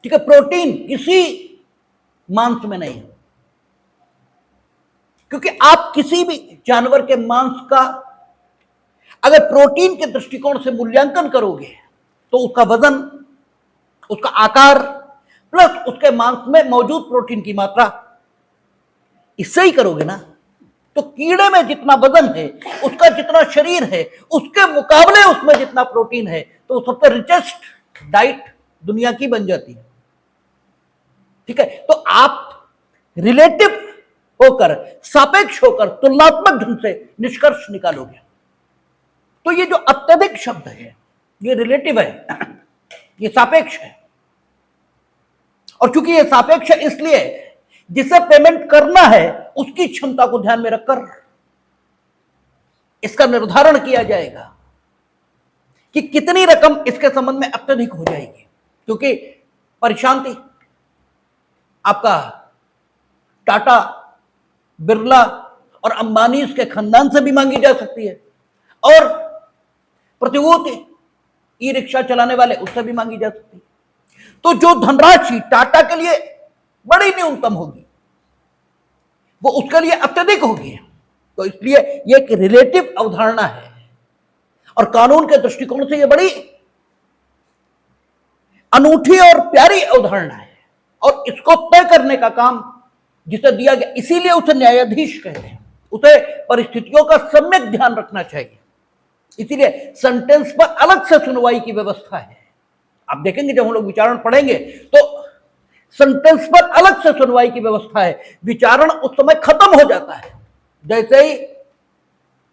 ठीक है, प्रोटीन किसी मांस में नहीं है, क्योंकि आप किसी भी जानवर के मांस का अगर प्रोटीन के दृष्टिकोण से मूल्यांकन करोगे तो उसका वजन, उसका आकार प्लस उसके मांस में मौजूद प्रोटीन की मात्रा, इससे ही करोगे ना। तो कीड़े में जितना वजन है, उसका जितना शरीर है, उसके मुकाबले उसमें जितना प्रोटीन है, तो सबसे रिचेस्ट डाइट दुनिया की बन जाती है, ठीक है। तो आप रिलेटिव होकर, सापेक्ष होकर तुलनात्मक ढंग से निष्कर्ष निकालोगे। तो ये जो अत्यधिक शब्द है ये रिलेटिव है, ये सापेक्ष है। और चूंकि ये सापेक्ष है इसलिए जिसे पेमेंट करना है उसकी क्षमता को ध्यान में रखकर इसका निर्धारण किया जाएगा कि कितनी रकम इसके संबंध में अत्यधिक हो जाएगी। क्योंकि परिशांति आपका टाटा, बिरला और अंबानी के खानदान से भी मांगी जा सकती है और प्रतिभूति ई रिक्शा चलाने वाले उससे भी मांगी जा सकती है। तो जो धनराशि टाटा के लिए बड़ी न्यूनतम होगी वो उसके लिए अत्यधिक होगी। तो इसलिए ये एक रिलेटिव अवधारणा है और कानून के दृष्टिकोण से ये बड़ी अनूठी और प्यारी अवधारणा है और इसको तय करने का काम जिसे दिया गया, इसीलिए उसे न्यायाधीश कहते हैं। उसे परिस्थितियों का सम्यक ध्यान रखना चाहिए, इसीलिए सेंटेंस पर अलग से सुनवाई की व्यवस्था है। आप देखेंगे जब हम लोग विचारण पढ़ेंगे तो सेंटेंस पर अलग से सुनवाई की व्यवस्था है। विचारण उस समय खत्म हो जाता है जैसे ही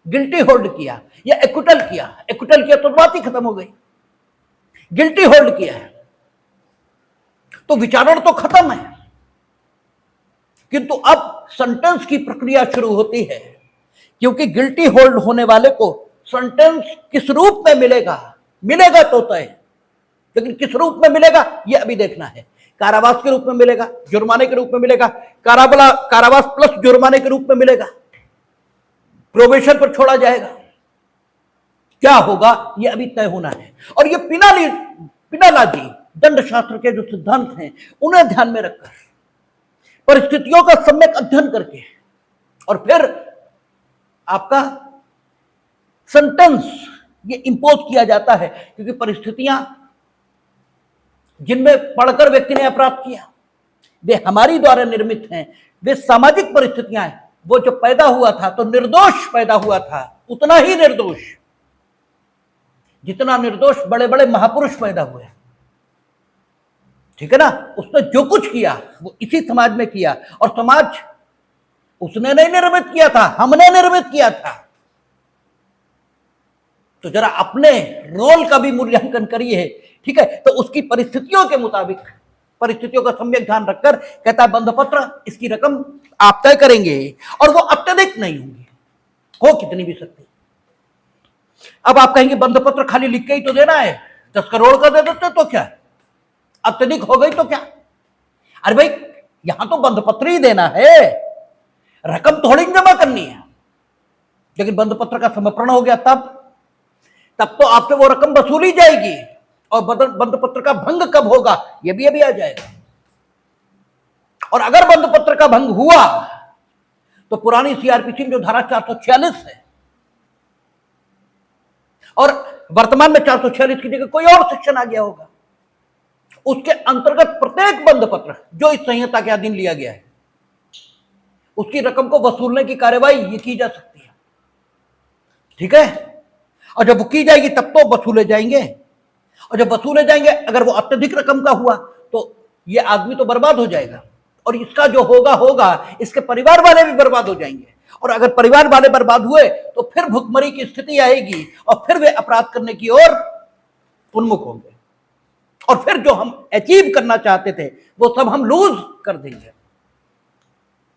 गिल्टी होल्ड किया या एक्विटल किया तो बात ही खत्म हो गई। गिल्टी होल्ड किया है तो विचारण तो खत्म है, किंतु अब सेंटेंस की प्रक्रिया शुरू होती है, क्योंकि गिल्टी होल्ड होने वाले को सेंटेंस किस रूप में मिलेगा तो तय, लेकिन किस रूप में मिलेगा यह अभी देखना है। कारावास के रूप में मिलेगा, जुर्माने के रूप में मिलेगा, कारावास प्लस जुर्माने के रूप में मिलेगा, प्रोबेशन पर छोड़ा जाएगा, क्या होगा यह अभी तय होना है। और ये पिनालाजी दंड शास्त्र के जो सिद्धांत हैं उन्हें ध्यान में रखकर परिस्थितियों का सम्यक अध्ययन करके और फिर आपका सेंटेंस ये इंपोज किया जाता है, क्योंकि परिस्थितियां जिनमें पढ़कर व्यक्ति ने अपराध किया वे हमारी द्वारा निर्मित हैं, वे सामाजिक परिस्थितियां हैं। वो जो पैदा हुआ था तो निर्दोष पैदा हुआ था, उतना ही निर्दोष जितना निर्दोष बड़े बड़े महापुरुष पैदा हुए, ठीक है ना। उसने जो कुछ किया वो इसी समाज में किया और समाज उसने नहीं निर्मित किया था, हमने निर्मित किया था। तो जरा अपने रोल का भी मूल्यांकन करिए, ठीक है। तो उसकी परिस्थितियों के मुताबिक, परिस्थितियों का सम्यक ध्यान रखकर कहता है बंधपत्र इसकी रकम आप तय करेंगे और वो अत्यधिक नहीं होंगी, हो कितनी भी सकती। अब आप कहेंगे बंधपत्र खाली लिख के ही तो देना है, 10 करोड़ का दे देते तो क्या, अत्यधिक हो गई तो क्या। अरे भाई यहां तो बंधपत्र ही देना है, रकम थोड़ी जमा करनी है। लेकिन बंधपत्र का समर्पण हो गया तब तो आपसे वो रकम वसूली जाएगी और बंधपत्र का भंग कब होगा ये भी अभी आ जाएगा। और अगर बंधपत्र का भंग हुआ तो पुरानी सीआरपीसी में जो धारा 446 है और वर्तमान में 446 की जगह कोई और सेक्शन आ गया होगा, उसके अंतर्गत प्रत्येक बंद पत्र जो इस संहिता के अधीन लिया गया है उसकी रकम को वसूलने की कार्यवाही ये की जा सकती है। ठीक है, और जब वो की जाएगी तब तो वसूले जाएंगे, और जब वसूले जाएंगे अगर वो अत्यधिक रकम का हुआ तो ये आदमी तो बर्बाद हो जाएगा, और इसका जो होगा होगा, इसके परिवार वाले भी बर्बाद हो जाएंगे, और अगर परिवार वाले बर्बाद हुए तो फिर भुखमरी की स्थिति आएगी और फिर वे अपराध करने की ओर उन्मुख होंगे, और फिर जो हम अचीव करना चाहते थे वो सब हम लूज कर देंगे।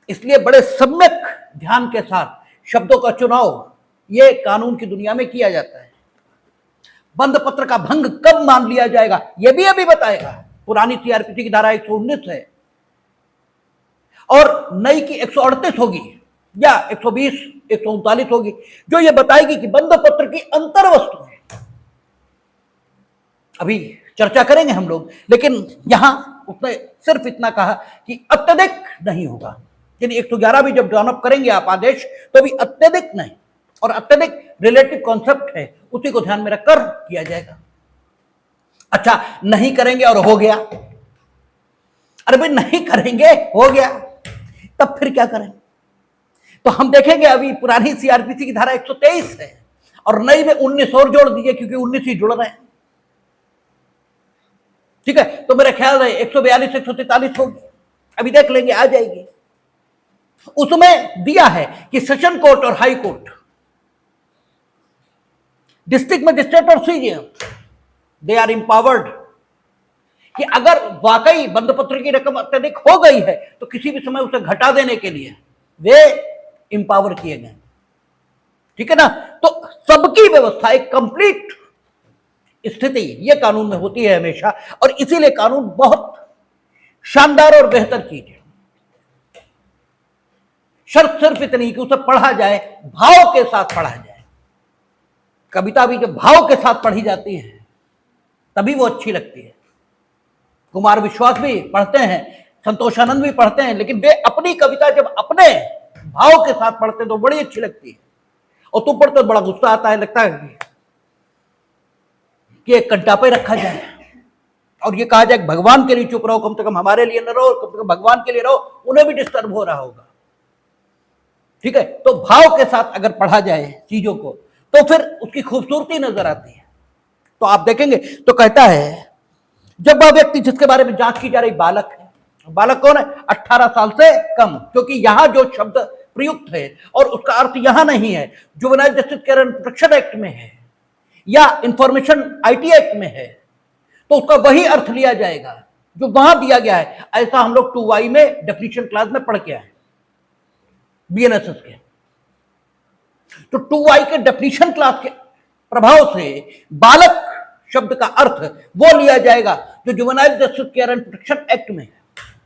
इसलिए बड़े सम्यक ध्यान के साथ शब्दों का चुनाव ये कानून की दुनिया में किया जाता है। बंद पत्र का भंग कब मान लिया जाएगा यह भी अभी बताएगा। पुरानी सीआरपीसी की धारा 119 है और नई की 138 होगी या 120, 139 होगी, जो ये बताएगी कि बंद पत्र की अंतर वस्तु है। अभी चर्चा करेंगे हम लोग, लेकिन यहां उसने सिर्फ इतना कहा कि अत्यधिक नहीं होगा। यानी 111 भी जब डेवलप करेंगे आप आदेश तो भी अत्यधिक नहीं, और अत्यधिक रिलेटिव कॉन्सेप्ट है, उसी को ध्यान में रखकर किया जाएगा। अच्छा, नहीं करेंगे और हो गया, अरे भाई नहीं करेंगे हो गया, तब फिर क्या करें? तो हम देखेंगे अभी पुरानी सीआरपीसी की धारा 123 है और नई में 19 और जोड़ दीजिए क्योंकि 19 ही जुड़ रहे हैं। ठीक है, तो मेरा ख्याल है 142, 143 होगी, अभी देख लेंगे, आ जाएगी। उसमें दिया है कि सेशन कोर्ट और हाई कोर्ट, डिस्ट्रिक्ट मजिस्ट्रेट और सीजीएम, दे आर एम्पावर्ड कि अगर वाकई बंद पत्र की रकम अत्यधिक हो गई है तो किसी भी समय उसे घटा देने के लिए वे एम्पावर किए गए। ठीक है ना, तो सबकी व्यवस्था एक कंप्लीट स्थिति ये कानून में होती है हमेशा, और इसीलिए कानून बहुत शानदार और बेहतर चीज है। शर्त सिर्फ इतनी कि उसे पढ़ा जाए, भाव के साथ पढ़ा जाए। कविता भी जब भाव के साथ पढ़ी जाती है तभी वो अच्छी लगती है। कुमार विश्वास भी पढ़ते हैं, संतोषानंद भी पढ़ते हैं, लेकिन वे अपनी कविता जब अपने भाव के साथ पढ़ते हैं तो बड़ी अच्छी लगती है, और तुम पढ़ते तो बड़ा गुस्सा आता है, लगता है कि एक कंटा पे रखा जाए और ये कहा जाए भगवान के लिए चुप रहो, कम से कम हमारे लिए न रहो, कम से कम भगवान के लिए रहो, उन्हें भी डिस्टर्ब हो रहा होगा। ठीक है, तो भाव के साथ अगर पढ़ा जाए चीजों को तो फिर उसकी खूबसूरती नजर आती है। तो आप देखेंगे तो कहता है जब वह व्यक्ति जिसके बारे में जांच की जा रही बालक है, बालक कौन है? 18 साल से कम, क्योंकि यहां जो शब्द प्रयुक्त है और उसका अर्थ यहां नहीं है, juvenile justice care and protection act में है या इंफॉर्मेशन आईटी एक्ट में है, तो उसका वही अर्थ लिया जाएगा जो वहां दिया गया है। ऐसा हम लोग 2Y में डेफिनेशन क्लास में पढ़ के आए बीएनएसएस के। तो 2Y के डेफिनेशन क्लास के प्रभाव से बालक शब्द का अर्थ वो लिया जाएगा जो juvenile justice care and protection act में है,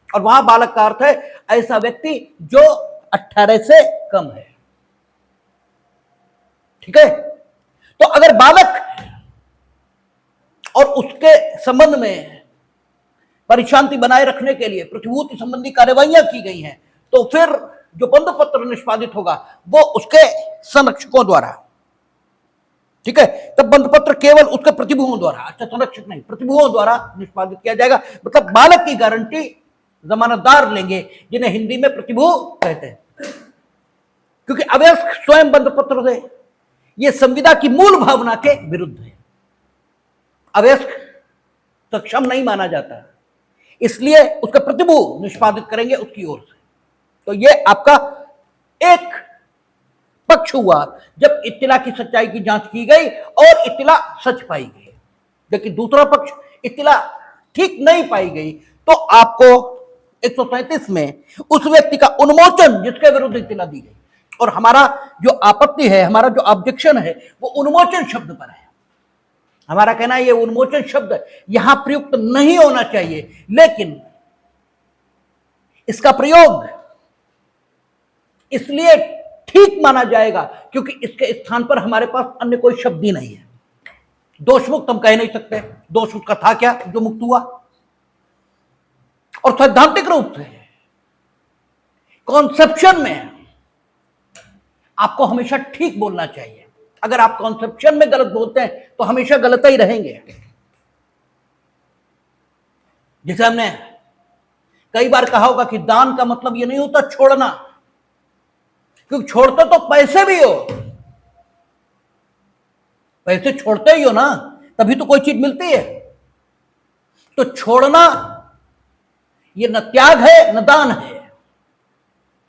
और वहां बालक का अर्थ है ऐसा व्यक्ति जो 18 से कम है। ठीक है, तो अगर बालक और उसके संबंध में परिशांति बनाए रखने के लिए प्रतिभूति संबंधी कार्यवाहियां की गई हैं तो फिर जो बंद पत्र निष्पादित होगा वो उसके संरक्षकों द्वारा। ठीक है, तब बंद पत्र केवल उसके प्रतिभुओं द्वारा, अच्छा संरक्षक नहीं, प्रतिभुओं द्वारा निष्पादित किया जाएगा। मतलब बालक की गारंटी जमानतदार लेंगे, जिन्हें हिंदी में प्रतिभु कहते हैं, क्योंकि अवयस्क स्वयं बंद पत्र दे, यह संविदा की मूल भावना के विरुद्ध है। अवयस्क सक्षम नहीं माना जाता, इसलिए उसका प्रतिभु निष्पादित करेंगे उसकी ओर से। तो यह आपका एक पक्ष हुआ जब इत्तिला की सच्चाई की जांच की गई और इत्तिला सच पाई गई। लेकिन दूसरा पक्ष, इत्तिला ठीक नहीं पाई गई तो आपको 137 में उस व्यक्ति का उन्मोचन जिसके विरुद्ध इत्तिला दी गई, और हमारा जो आपत्ति है, हमारा जो ऑब्जेक्शन है वो उन्मोचन शब्द पर है। हमारा कहना है ये उन्मोचन शब्द यहां प्रयुक्त नहीं होना चाहिए, लेकिन इसका प्रयोग इसलिए ठीक माना जाएगा क्योंकि इसके स्थान पर हमारे पास अन्य कोई शब्द ही नहीं है। दोष मुक्त हम कह नहीं सकते, दोष उसका था क्या जो मुक्त हुआ। और सैद्धांतिक रूप से कॉन्सेप्शन में आपको हमेशा ठीक बोलना चाहिए। अगर आप कॉन्सेप्शन में गलत बोलते हैं तो हमेशा गलत ही रहेंगे। जैसे हमने कई बार कहा होगा कि दान का मतलब ये नहीं होता छोड़ना, क्योंकि छोड़ते तो पैसे भी हो, पैसे छोड़ते ही हो ना, तभी तो कोई चीज मिलती है। तो छोड़ना ये न त्याग है न दान है।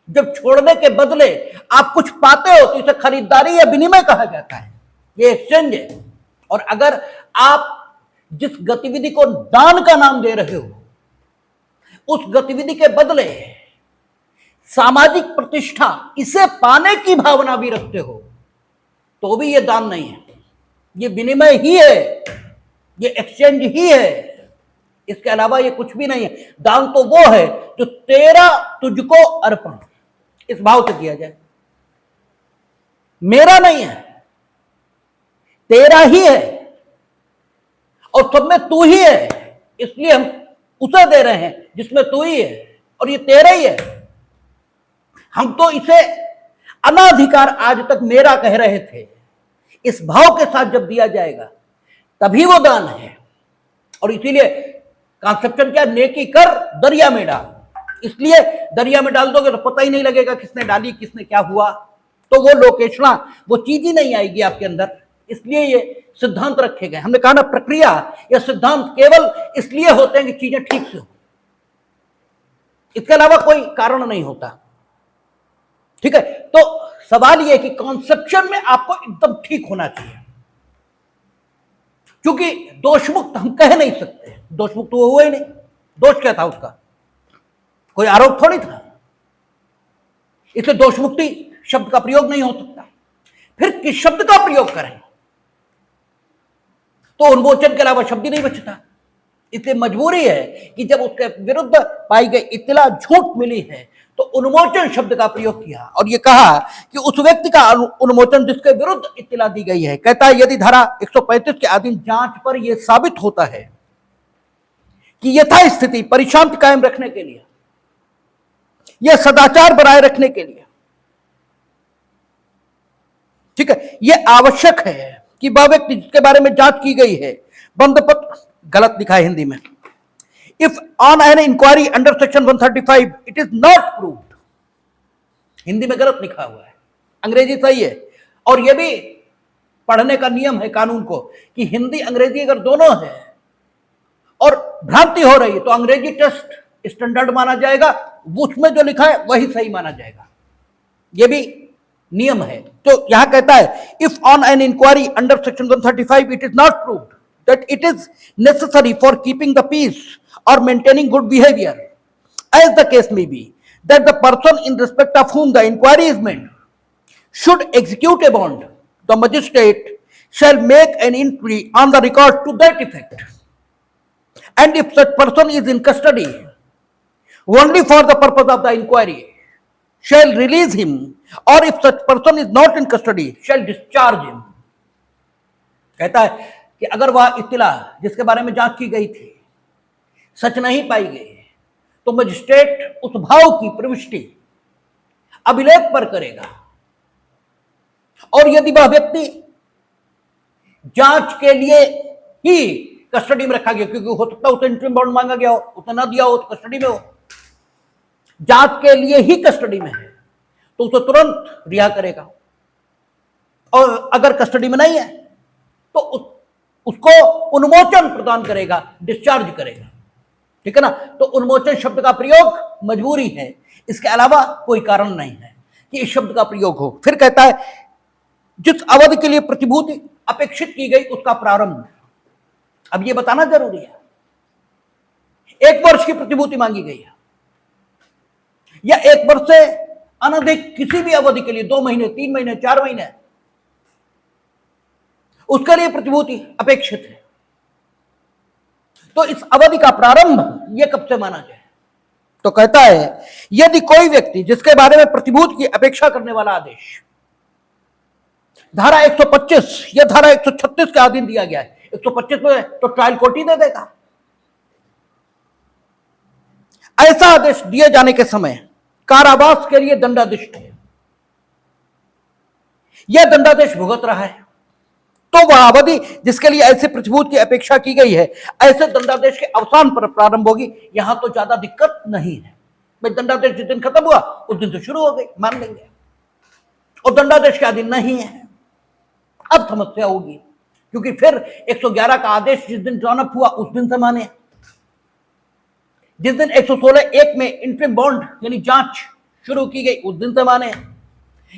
जब छोड़ने के बदले आप कुछ पाते हो तो इसे खरीदारी या विनिमय कहा जाता है, ये एक्सचेंज है। और अगर आप जिस गतिविधि को दान का नाम दे रहे हो, उस गतिविधि के बदले सामाजिक प्रतिष्ठा, इसे पाने की भावना भी रखते हो, तो भी ये दान नहीं है, ये विनिमय ही है, ये एक्सचेंज ही है। इसके अलावा ये कुछ भी नहीं है। दान तो वो है जो तेरा तुझको अर्पण, इस भाव से किया जाए। मेरा नहीं है, तेरा ही है, और सब में तू ही है, इसलिए हम उसे दे रहे हैं जिसमें तू ही है और ये तेरा ही है। हम तो इसे अनाधिकार आज तक मेरा कह रहे थे। इस भाव के साथ जब दिया जाएगा तभी वो दान है। और इसीलिए कॉन्सेप्शन क्या, नेकी कर दरिया में डाल। इसलिए दरिया में डाल दोगे तो पता ही नहीं लगेगा किसने डाली, किसने क्या हुआ, तो वो लोकेशना, वो चीज ही नहीं आएगी आपके अंदर। इसलिए ये सिद्धांत रखे गए। हमने कहा ना, प्रक्रिया या सिद्धांत केवल इसलिए होते हैं कि चीजें ठीक से हो, इसके अलावा कोई कारण नहीं होता। ठीक है, तो सवाल यह है कि कॉन्सेप्शन में आपको एकदम ठीक होना चाहिए, क्योंकि दोषमुक्त हम कह नहीं सकते। दोषमुक्त वो हुआ ही नहीं, दोष क्या था उसका, कोई आरोप थोड़ी था, इसलिए दोषमुक्ति शब्द का प्रयोग नहीं हो सकता। फिर किस शब्द का प्रयोग करें, तो उन्मोचन के अलावा शब्द ही नहीं बचता। इसलिए मजबूरी है कि जब उसके विरुद्ध पाई गई इत्तला झूठ मिली है तो उन्मोचन शब्द का प्रयोग किया और यह कहा कि उस व्यक्ति का उन्मोचन जिसके विरुद्ध इत्तला दी गई है। कहता है यदि धारा 135 के अधीन जांच पर यह साबित होता है कि यथास्थिति परिशांति कायम रखने के लिए, यह सदाचार बनाए रखने के लिए, ठीक है, यह आवश्यक है कि वह व्यक्ति जिसके बारे में जांच की गई है, बंधपत्र गलत लिखा है हिंदी में, if on an inquiry under section 135 it is not proved, Hindi में गलत लिखा हुआ है, अंग्रेजी सही है। और यह भी पढ़ने का नियम है कानून को कि हिंदी अंग्रेजी अगर दोनों है और भ्रांति हो रही है तो अंग्रेजी टेस्ट स्टैंडर्ड माना जाएगा, उसमें जो लिखा है वही सही माना जाएगा, यह भी नियम है। तो यहां कहता है if on an inquiry under section 135 it is not proved that it is necessary for keeping the peace or maintaining good behavior, as the case may be, that the person in respect of whom the inquiry is made should execute a bond, the magistrate shall make an entry on the record to that effect. And if such person is in custody only for the purpose of the inquiry, shall release him, or if such person is not in custody, shall discharge him. कहता है कि अगर वह इत्तला जिसके बारे में जांच की गई थी सच नहीं पाई गई तो मजिस्ट्रेट उस भाव की प्रविष्टि अभिलेख पर करेगा, और यदि वह व्यक्ति जांच के लिए ही कस्टडी में रखा गया, क्योंकि हो सकता है उसे इंटरिम बॉन्ड मांगा गया हो, उसे ना दिया हो तो कस्टडी में हो, जांच के लिए ही कस्टडी में है तो उसे तुरंत रिहा करेगा, और अगर कस्टडी में नहीं है तो उसको उन्मोचन प्रदान करेगा, डिस्चार्ज करेगा। ठीक है ना, तो उन्मोचन शब्द का प्रयोग मजबूरी है, इसके अलावा कोई कारण नहीं है कि इस शब्द का प्रयोग हो। फिर कहता है जिस अवधि के लिए प्रतिभूति अपेक्षित की गई उसका प्रारंभ। अब यह बताना जरूरी है, 1 वर्ष की प्रतिभूति मांगी गई है या 1 वर्ष से अनधिक किसी भी अवधि के लिए, 2 महीने, 3 महीने, 4 महीने, उसके लिए प्रतिभूति अपेक्षित है, तो इस अवधि का प्रारंभ यह कब से माना जाए। तो कहता है यदि कोई व्यक्ति जिसके बारे में प्रतिभूति की अपेक्षा करने वाला आदेश धारा 125 या धारा 136 के अधीन दिया गया है, 125 में तो ट्रायल कोर्ट ही दे देगा, ऐसा आदेश दिए जाने के समय कारावास के लिए दंडाधिष्ट है, यह दंडादेश भुगत रहा है, तो वह अवधि जिसके लिए ऐसे प्रतिभूत की अपेक्षा की गई है ऐसे दंडादेश के अवसान पर प्रारंभ होगी। यहां तो ज्यादा दिक्कत नहीं है भाई, दंडादेश जिस दिन खत्म हुआ उस दिन से शुरू हो गई, मान लेंगे। और दंडादेश के अधीन नहीं है, अब समस्या होगी, क्योंकि फिर 111 का आदेश जिस दिन ड्रॉन अप हुआ उस दिन से माने, जिस दिन 116(1) में इंटरिम बॉन्ड यानी जांच शुरू की गई उस दिन से माने,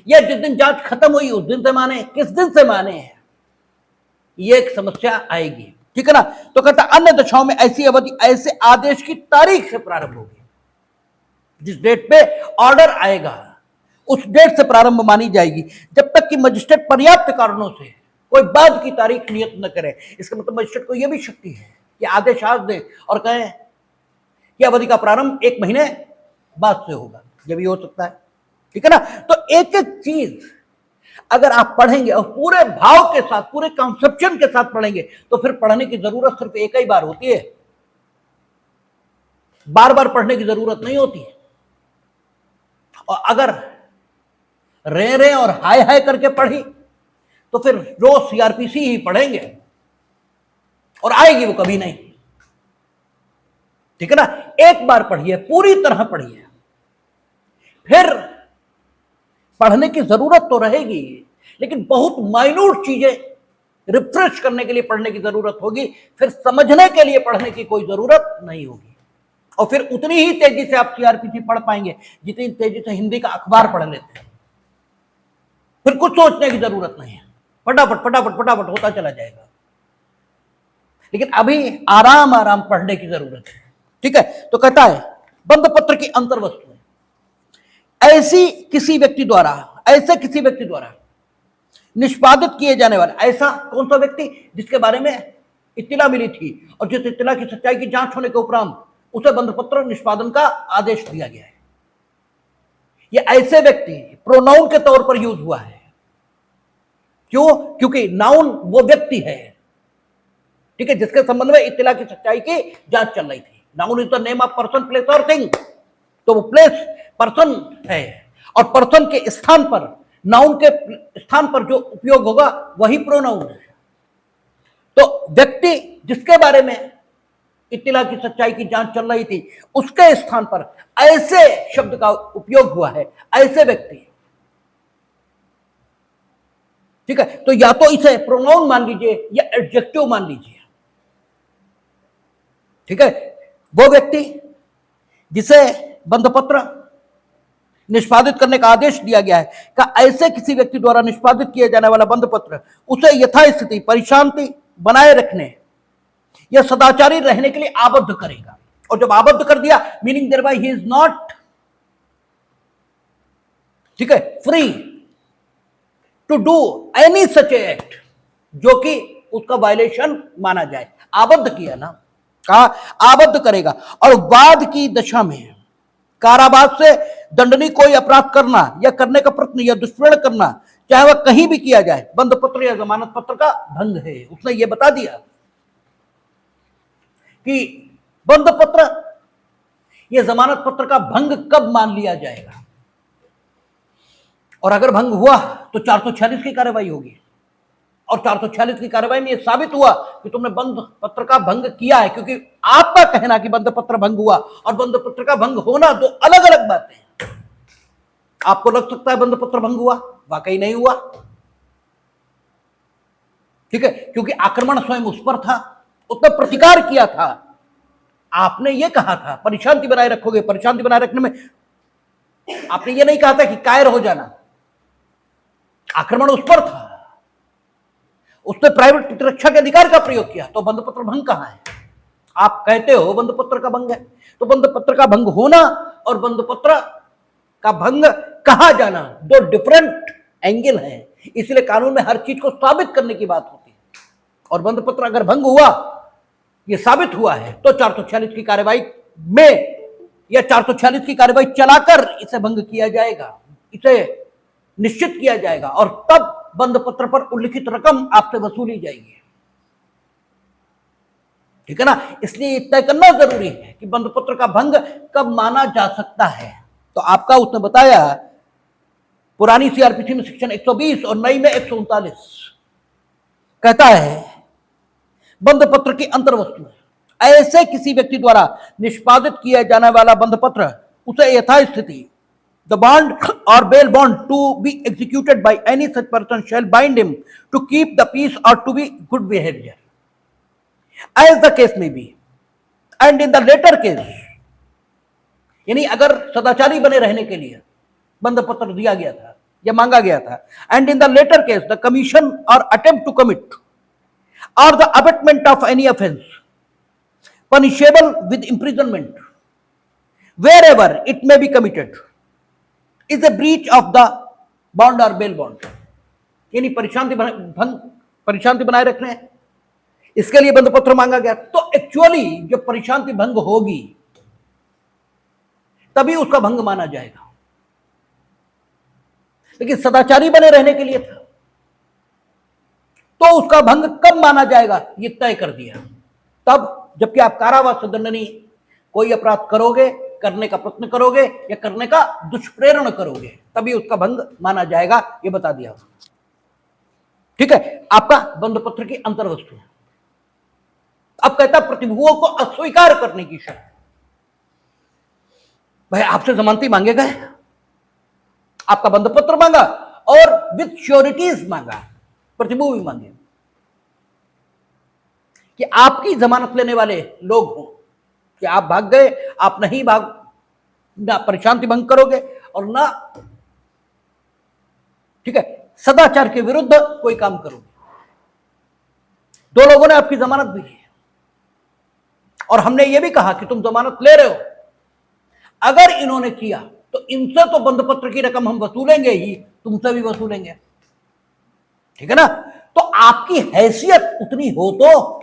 या जिस दिन जांच खत्म हुई उस दिन से माने, किस दिन से माने हैं, ये एक समस्या आएगी। ठीक है ना। तो कहता अन्य दशाओं में ऐसी अवधि ऐसे आदेश की तारीख से प्रारंभ होगी, जिस डेट पे ऑर्डर आएगा उस डेट से प्रारंभ मानी जाएगी, जब तक कि मजिस्ट्रेट पर्याप्त कारणों से कोई बाद की तारीख नियत न करे। इसका मतलब मजिस्ट्रेट को यह भी शक्ति है कि आदेश आज दे और कहें कि अवधि का प्रारंभ 1 महीने बाद से होगा, यह भी हो सकता है। ठीक है ना। तो एक एक चीज अगर आप पढ़ेंगे और पूरे भाव के साथ, पूरे कॉन्सेप्शन के साथ पढ़ेंगे, तो फिर पढ़ने की जरूरत सिर्फ एक ही बार होती है, बार बार पढ़ने की जरूरत नहीं होती है। और अगर रे और हाय हाय करके पढ़ी तो फिर रोज सीआरपीसी ही पढ़ेंगे और आएगी वो कभी नहीं। ठीक है ना। एक बार पढ़िए, पूरी तरह पढ़िए, फिर पढ़ने की जरूरत तो रहेगी, लेकिन बहुत माइन्यूट चीजें रिफ्रेश करने के लिए पढ़ने की जरूरत होगी, फिर समझने के लिए पढ़ने की कोई जरूरत नहीं होगी। और फिर उतनी ही तेजी से आप सीआरपीसी पढ़ पाएंगे जितनी तेजी से हिंदी का अखबार पढ़ लेते हैं। फिर कुछ सोचने की जरूरत नहीं है, फटाफट फटाफट फटाफट होता चला जाएगा। लेकिन अभी आराम आराम पढ़ने की जरूरत है। ठीक है। तो कहता है बंद पत्र की अंतर्वस्तु ऐसे किसी व्यक्ति द्वारा निष्पादित किए जाने वाला, ऐसा कौन सा व्यक्ति जिसके बारे में इत्तला मिली थी और जिस इत्तला की सच्चाई की जांच होने के उपरांत उसे बंद पत्र निष्पादन का आदेश दिया गया है। यह ऐसे व्यक्ति प्रोनाउन के तौर पर यूज हुआ है। क्यों? क्योंकि नाउन वो व्यक्ति है, ठीक है, जिसके संबंध में इत्तला की सच्चाई की जांच चल रही थी। Noun is the name of person, place और थिंग, तो वो प्लेस पर्सन है और पर्सन के स्थान पर, नाउन के स्थान पर जो उपयोग होगा वही प्रोनाउन है। तो व्यक्ति जिसके बारे में इत्तला की सच्चाई की जांच चल रही थी उसके स्थान पर ऐसे शब्द का उपयोग हुआ है, ऐसे व्यक्ति। ठीक है। तो या तो इसे प्रोनाउन मान लीजिए या एडजेक्टिव मान लीजिए। ठीक है। वो व्यक्ति जिसे बंधपत्र निष्पादित करने का आदेश दिया गया है का ऐसे किसी व्यक्ति द्वारा निष्पादित किया जाने वाला बंधपत्र उसे यथास्थिति परिशांति बनाए रखने या सदाचारी रहने के लिए आबद्ध करेगा। और जब आबद्ध कर दिया, meaning thereby he is not, ठीक है, free to do any such act जो कि उसका वायलेशन माना जाए। आबद्ध किया ना, कहा आबद्ध करेगा। और बाद की दशा में कारावास से दंडनीय कोई अपराध करना या करने का प्रयत्न या दुष्प्रण करना, चाहे वह कहीं भी किया जाए, बंद पत्र या जमानत पत्र का भंग है। उसने यह बता दिया कि बंद पत्र या जमानत पत्र का भंग कब मान लिया जाएगा, और अगर भंग हुआ तो 446 की कार्रवाई होगी। और 446 की कार्रवाई में यह साबित हुआ कि तुमने बंद पत्र का भंग किया है, क्योंकि आपका कहना कि बंद पत्र भंग हुआ और बंद पत्र का भंग होना दो अलग अलग बातें हैं। आपको लग सकता है बंद पत्र भंग हुआ, वाकई नहीं हुआ। ठीक है, क्योंकि आक्रमण स्वयं उस पर था, उसने प्रतिकार किया था। आपने यह कहा था परिशांति बनाए रखोगे, परिशांति बनाए रखने में आपने यह नहीं कहा था कि कायर हो जाना। आक्रमण उस पर था, उसने प्राइवेट प्रतिरक्षा के अधिकार का प्रयोग किया, तो बंधपत्र भंग कहां है? आप कहते हो बंधपत्र का भंग है, तो बंधपत्र का भंग होना और बंधपत्र का भंग कहा जाना दो डिफरेंट एंगल हैं। इसलिए कानून में हर चीज को साबित करने की बात होती है। और बंधपत्र अगर भंग हुआ, यह साबित हुआ है, तो 446 की कार्रवाई में या 446 की कार्रवाई चलाकर इसे भंग किया जाएगा, इसे निश्चित किया जाएगा, और तब बंद पत्र पर उल्लिखित रकम आपसे वसूली जाएगी। ठीक है ना। इसलिए तय करना जरूरी है कि बंद पत्र का भंग कब माना जा सकता है। तो आपका उसने बताया पुरानी सीआरपीसी में सेक्शन 120 और नई में 139, कहता है बंध पत्र की अंतर्वस्तु है, ऐसे किसी व्यक्ति द्वारा निष्पादित किया जाने वाला बंध पत्र उसे यथास्थिति the bond or bail bond to be executed by any such person shall bind him to keep the peace or to be good behavior as the case may be and in the later case, यानी अगर सदाचारी बने रहने के लिए बंध पत्र दिया गया था या मांगा गया था, and in the later case the commission or attempt to commit or the abatement of any offense punishable with imprisonment wherever it may be committed is a breach of the bond or bail bond, यानी परिशांति बनाए रखने इसके लिए बंध पत्र मांगा गया। तो एक्चुअली जब परिशांति भंग होगी तभी उसका भंग माना जाएगा, लेकिन सदाचारी बने रहने के लिए था तो उसका भंग कब माना जाएगा ये तय कर दिया, तब जबकि आप कारावास दंडनीय कोई अपराध करोगे, करने का प्रयत्न करोगे या करने का दुष्प्रेरण करोगे तभी उसका भंग माना जाएगा, ये बता दिया। ठीक है, आपका बंध पत्र की अंतर्वस्तु है। अब कहता प्रतिभुओं को अस्वीकार करने की शर्त। भाई आपसे जमानती मांगे गए, आपका बंध पत्र मांगा और विद श्योरिटीज मांगा, प्रतिभु भी मांगे कि आपकी जमानत लेने वाले लोग हों कि आप भाग गए, आप नहीं भाग, ना परिशांति भंग करोगे और ना, ठीक है, सदाचार के विरुद्ध कोई काम करोगे। दो लोगों ने आपकी जमानत भी की और हमने ये भी कहा कि तुम जमानत ले रहे हो, अगर इन्होंने किया तो इनसे तो बंध पत्र की रकम हम वसूलेंगे ही, तुमसे भी वसूलेंगे, ठीक है ना। तो आपकी हैसियत उतनी हो, तो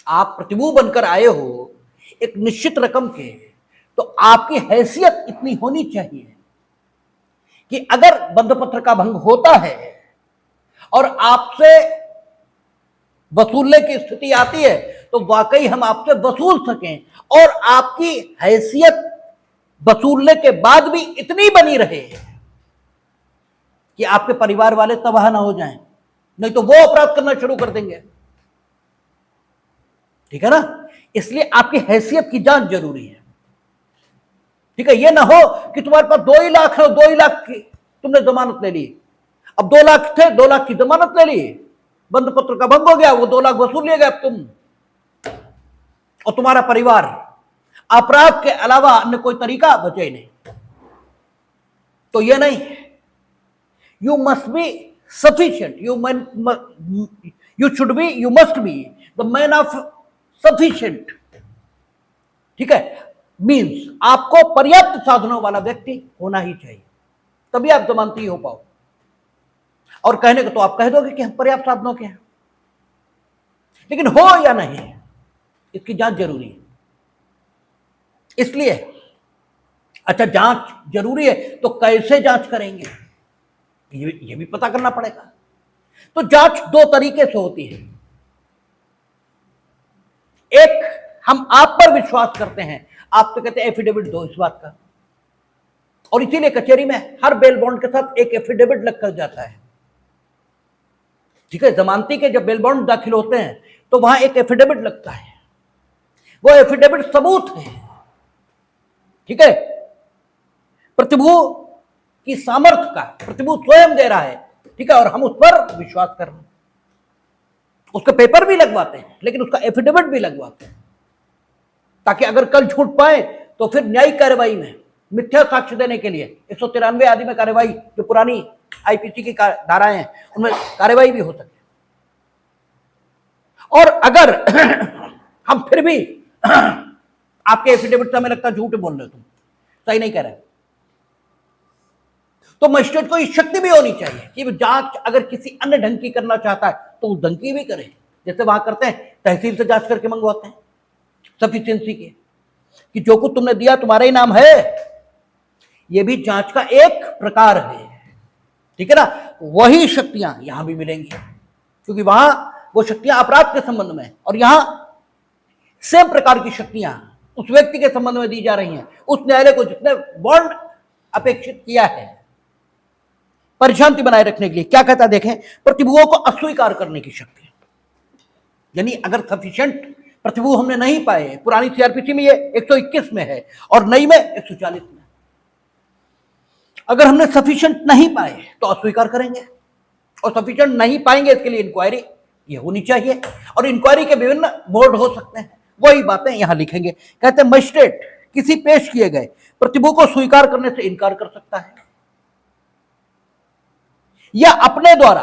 आप प्रतिभु बनकर आए हो एक निश्चित रकम के, तो आपकी हैसियत इतनी होनी चाहिए कि अगर बंध पत्र का भंग होता है और आपसे वसूलने की स्थिति आती है तो वाकई हम आपसे वसूल सकें और आपकी हैसियत वसूलने के बाद भी इतनी बनी रहे कि आपके परिवार वाले तबाह ना हो जाएं, नहीं तो वो अपराध करना शुरू कर देंगे, ठीक है ना। इसलिए आपकी हैसियत की जांच जरूरी है, ठीक है। ये ना हो कि तुम्हारे पास 2 ही लाख है, 2 ही लाख की तुमने जमानत ले ली, अब 2 लाख थे, 2 लाख की जमानत ले ली, बंध पत्र का भंग हो गया, वो 2 लाख वसूल लिए गए अब तुम और तुम्हारा परिवार, अपराध के अलावा अन्य कोई तरीका बचे ही नहीं। तो ये नहीं, you must be sufficient, you should be, you must be the man of sufficient, ठीक है। मीन्स आपको पर्याप्त साधनों वाला व्यक्ति होना ही चाहिए, तभी आप जमानती हो पाओ। और कहने को तो आप कह दोगे कि हम पर्याप्त साधनों के हैं, लेकिन हो या नहीं इसकी जांच जरूरी है। इसलिए अच्छा, जांच जरूरी है तो कैसे जांच करेंगे ये भी पता करना पड़ेगा। तो जांच 2 तरीके से होती है, एक हम आप पर विश्वास करते हैं, आप तो कहते हैं एफिडेविट दो इस बात का, और इसीलिए कचहरी में हर बेल बॉन्ड के साथ एक एफिडेविट लगकर जाता है, ठीक है। जमानती के जब बेल बॉन्ड दाखिल होते हैं तो वहां एक एफिडेविट लगता है, वो एफिडेविट सबूत है, ठीक है, प्रतिभु की सामर्थ्य का, प्रतिभु स्वयं दे रहा है, ठीक है, और हम उस पर विश्वास कर रहे हैं। उसके पेपर भी लगवाते हैं लेकिन उसका एफिडेविट भी लगवाते हैं, ताकि अगर कल छूट पाए तो फिर न्यायिक कार्रवाई में मिथ्या साक्ष्य देने के लिए 193 आदि में कार्रवाई, जो पुरानी आईपीसी की धाराएं हैं उनमें कार्रवाई भी हो सके। और अगर हम फिर भी आपके एफिडेविट से हमें लगता है झूठ बोल रहे हो, तुम सही नहीं कह रहे, तो मजिस्ट्रेट को ये शक्ति भी होनी चाहिए कि जांच अगर किसी अन्य ढंग की करना चाहता है तो उस ढंग की भी करे, जैसे वहां करते हैं तहसील से जांच करके मंगवाते हैं सफिशिएंसी की, कि जो कुछ तुमने दिया तुम्हारा ही नाम है, ये भी जांच का एक प्रकार है, ठीक है ना। वही शक्तियां यहां भी मिलेंगी, क्योंकि वहां वो शक्तियां अपराध के संबंध में, और यहां सेम प्रकार की शक्तियां उस व्यक्ति के संबंध में दी जा रही हैं, उस न्यायालय को जिसने बॉन्ड अपेक्षित किया है परिशांति बनाए रखने के लिए। क्या कहता देखें, प्रतिभुओं को अस्वीकार करने की शक्ति, यानी अगर सफिशिएंट प्रतिभू हमने नहीं पाए, पुरानी सीआरपीसी में ये 121 में है और नई में 140 में, अगर हमने सफिशिएंट नहीं पाए तो अस्वीकार करेंगे, और सफिशिएंट नहीं पाएंगे इसके लिए इंक्वायरी ये होनी चाहिए, और इंक्वायरी के विभिन्न मोड हो सकते हैं, वही बातें यहां लिखेंगे। कहते हैं मजिस्ट्रेट किसी पेश किए गए प्रतिभू को स्वीकार करने से इनकार कर सकता है या अपने द्वारा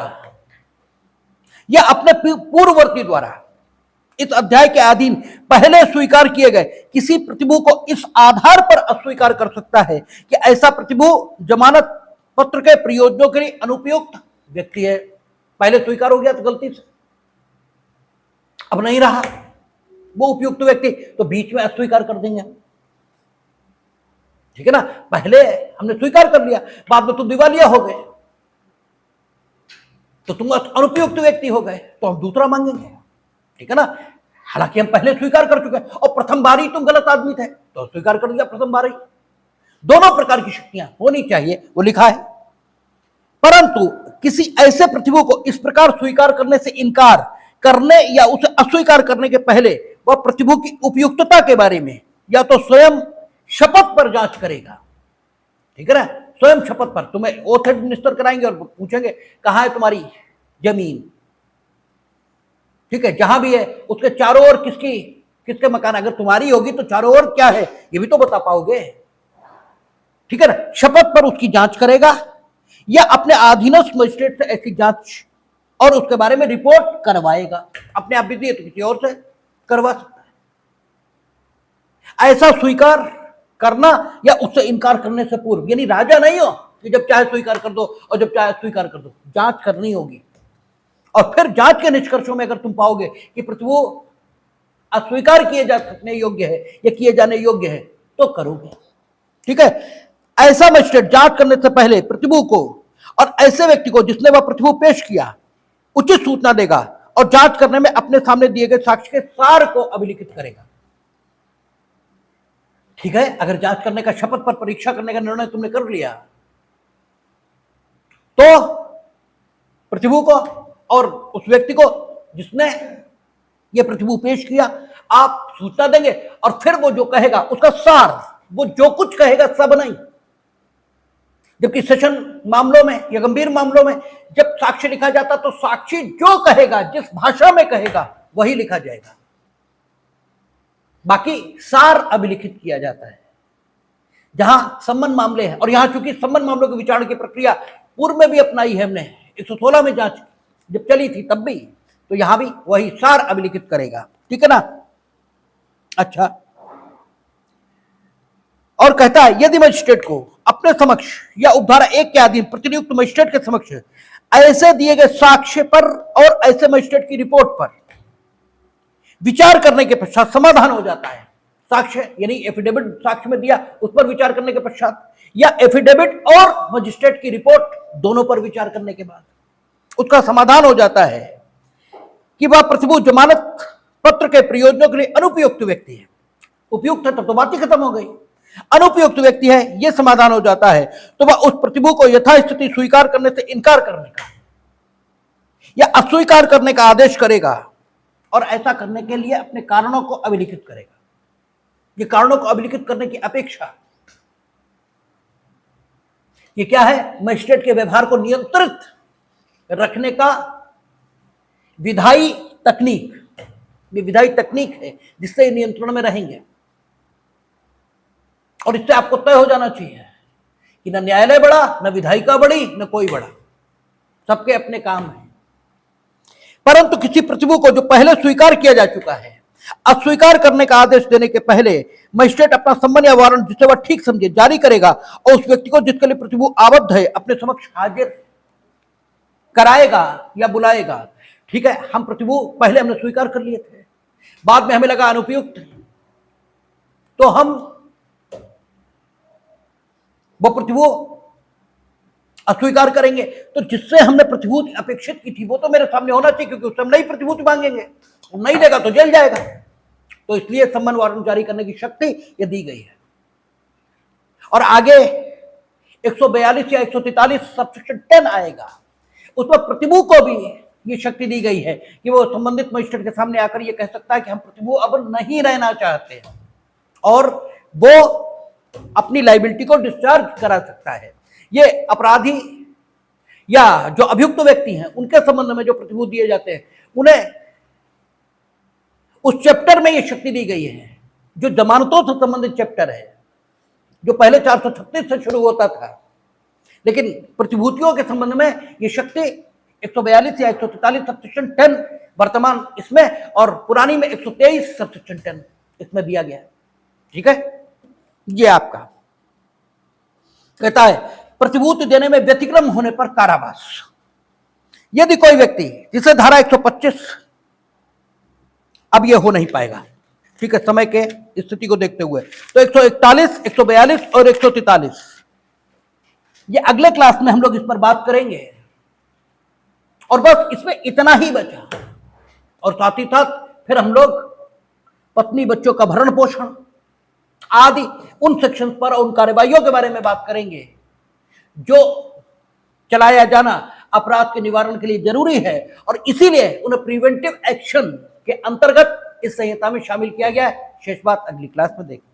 या अपने पूर्ववर्ती द्वारा इस अध्याय के अधीन पहले स्वीकार किए गए किसी प्रतिभू को इस आधार पर अस्वीकार कर सकता है कि ऐसा प्रतिभू जमानत पत्र के प्रयोजनों के लिए अनुपयुक्त व्यक्ति है। पहले स्वीकार हो गया तो गलती से, अब नहीं रहा वो उपयुक्त व्यक्ति, तो बीच में अस्वीकार कर देंगे, ठीक है ना। पहले हमने स्वीकार कर लिया, बाद में तुम दिवालिया हो गए तो तुम अनुपयुक्त व्यक्ति हो गए, तो हम दूसरा मांगेंगे, ठीक है ना। हालांकि हम पहले स्वीकार कर चुके हैं और प्रथम बार ही तुम गलत आदमी थे तो स्वीकार कर दिया प्रथम बार ही। दोनों प्रकार की शक्तियां होनी चाहिए, वो लिखा है। परंतु किसी ऐसे प्रतिभू को इस प्रकार स्वीकार करने से इनकार करने या उसे अस्वीकार करने के पहले वह प्रतिभू की उपयुक्तता के बारे में या तो स्वयं शपथ पर जांच करेगा, ठीक है ना। स्वयं शपथ पर तुम्हें ओथ एडमिनिस्टर कराएंगे और पूछेंगे कहां है तुम्हारी जमीन, ठीक है, जहां भी है उसके चारों ओर किसके मकान, अगर तुम्हारी होगी तो चारों ओर क्या है ये भी तो बता पाओगे, ठीक है ना। शपथ पर उसकी जांच करेगा या अपने अधीनस्थ मजिस्ट्रेट से ऐसी जांच और उसके बारे में रिपोर्ट करवाएगा, अपने आप भी दिए तो किसी और से करवा सकता है। ऐसा स्वीकार करना या उससे इनकार करने से पूर्व, यानी राजा नहीं हो कि जब चाहे स्वीकार कर दो और जब चाहे स्वीकार कर दो, जांच करनी होगी और फिर जांच के निष्कर्षों में अगर तुम पाओगे कि प्रतिभू अस्वीकार किए जा सकने योग्य है या किए जाने योग्य है तो करोगे, ठीक है। ऐसा मजिस्ट्रेट जांच करने से पहले प्रतिभू को और ऐसे व्यक्ति को जिसने वह प्रतिभू पेश किया उचित सूचना देगा और जांच करने में अपने सामने दिए गए साक्ष्य के सार को अभिलिखित करेगा, ठीक है। अगर जांच करने का, शपथ पर परीक्षा करने का निर्णय तुमने कर लिया तो प्रतिभू को और उस व्यक्ति को जिसने ये प्रतिभू पेश किया आप सूचना देंगे और फिर वो जो कहेगा उसका सार, वो जो कुछ कहेगा सब नहीं। जबकि सेशन मामलों में या गंभीर मामलों में जब साक्ष्य लिखा जाता तो साक्षी जो कहेगा, जिस भाषा में कहेगा वही लिखा जाएगा, बाकी सार अभिलिखित किया जाता है। जहां संबंध मामले हैं, और यहां चूंकि संबंध मामलों की विचारण की प्रक्रिया पूर्व में भी अपनाई है हमने, 116 में जांच जब चली थी तब भी, तो यहां भी वही सार अभिलिखित करेगा, ठीक है ना। अच्छा, और कहता है यदि मजिस्ट्रेट को अपने समक्ष या उपधारा 1 के अधीन प्रतिनियुक्त मजिस्ट्रेट के समक्ष ऐसे दिए गए साक्ष्य पर और ऐसे मजिस्ट्रेट की रिपोर्ट पर विचार करने के पश्चात समाधान हो जाता है, साक्ष्य यानी एफिडेविट साक्ष्य में दिया उस पर विचार करने के पश्चात या एफिडेविट और मजिस्ट्रेट की रिपोर्ट दोनों पर विचार करने के बाद उसका समाधान हो जाता है कि वह प्रतिभू जमानत पत्र के प्रयोजनों के लिए अनुपयुक्त व्यक्ति है। उपयुक्त है तब तो बात ही खत्म हो गई, अनुपयुक्त व्यक्ति है यह समाधान हो जाता है तो वह उस प्रतिभू को यथास्थिति स्वीकार करने से इनकार करने का या अस्वीकार करने का आदेश करेगा और ऐसा करने के लिए अपने कारणों को अभिलिखित करेगा। ये कारणों को अभिलिखित करने की अपेक्षा ये क्या है, मजिस्ट्रेट के व्यवहार को नियंत्रित रखने का विधायी तकनीक, ये विधायी तकनीक है जिससे नियंत्रण में रहेंगे। और इससे आपको तय हो जाना चाहिए कि न न्यायालय बड़ा, न विधायिका बड़ी, न कोई बड़ा, सबके अपने काम हैं। परंतु किसी प्रतिभू को जो पहले स्वीकार किया जा चुका है अस्वीकार करने का आदेश देने के पहले मजिस्ट्रेट अपना सम्मन या वारंट जिसे वह ठीक समझे जारी करेगा और उस व्यक्ति को जिसके लिए प्रतिभू आबद्ध है अपने समक्ष हाजिर कराएगा या बुलाएगा। ठीक है, हम प्रतिभू पहले हमने स्वीकार कर लिए थे, बाद में हमें लगा अनुपयुक्त, तो हम वो प्रतिभू अस्वीकार करेंगे। तो जिससे हमने प्रतिभूति अपेक्षित की थी वो तो मेरे सामने होना चाहिए, क्योंकि उससे हम नई प्रतिभूति मांगेंगे, नहीं देगा तो जेल जाएगा। तो इसलिए सम्मन वारंट जारी करने की शक्ति ये दी गई है। और आगे 142 या 143 सबसेक्शन 10 आएगा, उसमें प्रतिभू को भी ये शक्ति दी गई है कि वो संबंधित मजिस्ट्रेट के सामने आकर ये कह सकता है कि हम प्रतिभूति अब नहीं रहना चाहते हैं, और वो अपनी लाइबिलिटी को डिस्चार्ज करा सकता है। ये अपराधी या जो अभियुक्त व्यक्ति हैं उनके संबंध में जो प्रतिभूति दिए जाते हैं, उन्हें उस चैप्टर में ये शक्ति दी गई है जो जमानतों से संबंधित चैप्टर है, जो पहले 436 से शुरू होता था, लेकिन प्रतिभूतियों के संबंध में ये शक्ति 142 या 143 सबसेक्शन 10 वर्तमान इसमें, और पुरानी में 123 सबसेक्शन 10 इसमें दिया गया है। ठीक है, ये आपका कहता है प्रतिभूति देने में व्यतिक्रम होने पर कारावास। यदि कोई व्यक्ति जिसे धारा 125, अब ये हो नहीं पाएगा, ठीक है, समय के स्थिति को देखते हुए, तो 141, 142 और 143 ये अगले क्लास में हम लोग इस पर बात करेंगे, और बस इसमें इतना ही बचा। और साथ ही साथ फिर हम लोग पत्नी बच्चों का भरण पोषण आदि उन सेक्शंस पर और उन कार्यवाहियों के बारे में बात करेंगे जो चलाया जाना अपराध के निवारण के लिए जरूरी है, और इसीलिए उन्हें प्रिवेंटिव एक्शन के अंतर्गत इस संहिता में शामिल किया गया है। शेष बात अगली क्लास में देखेंगे।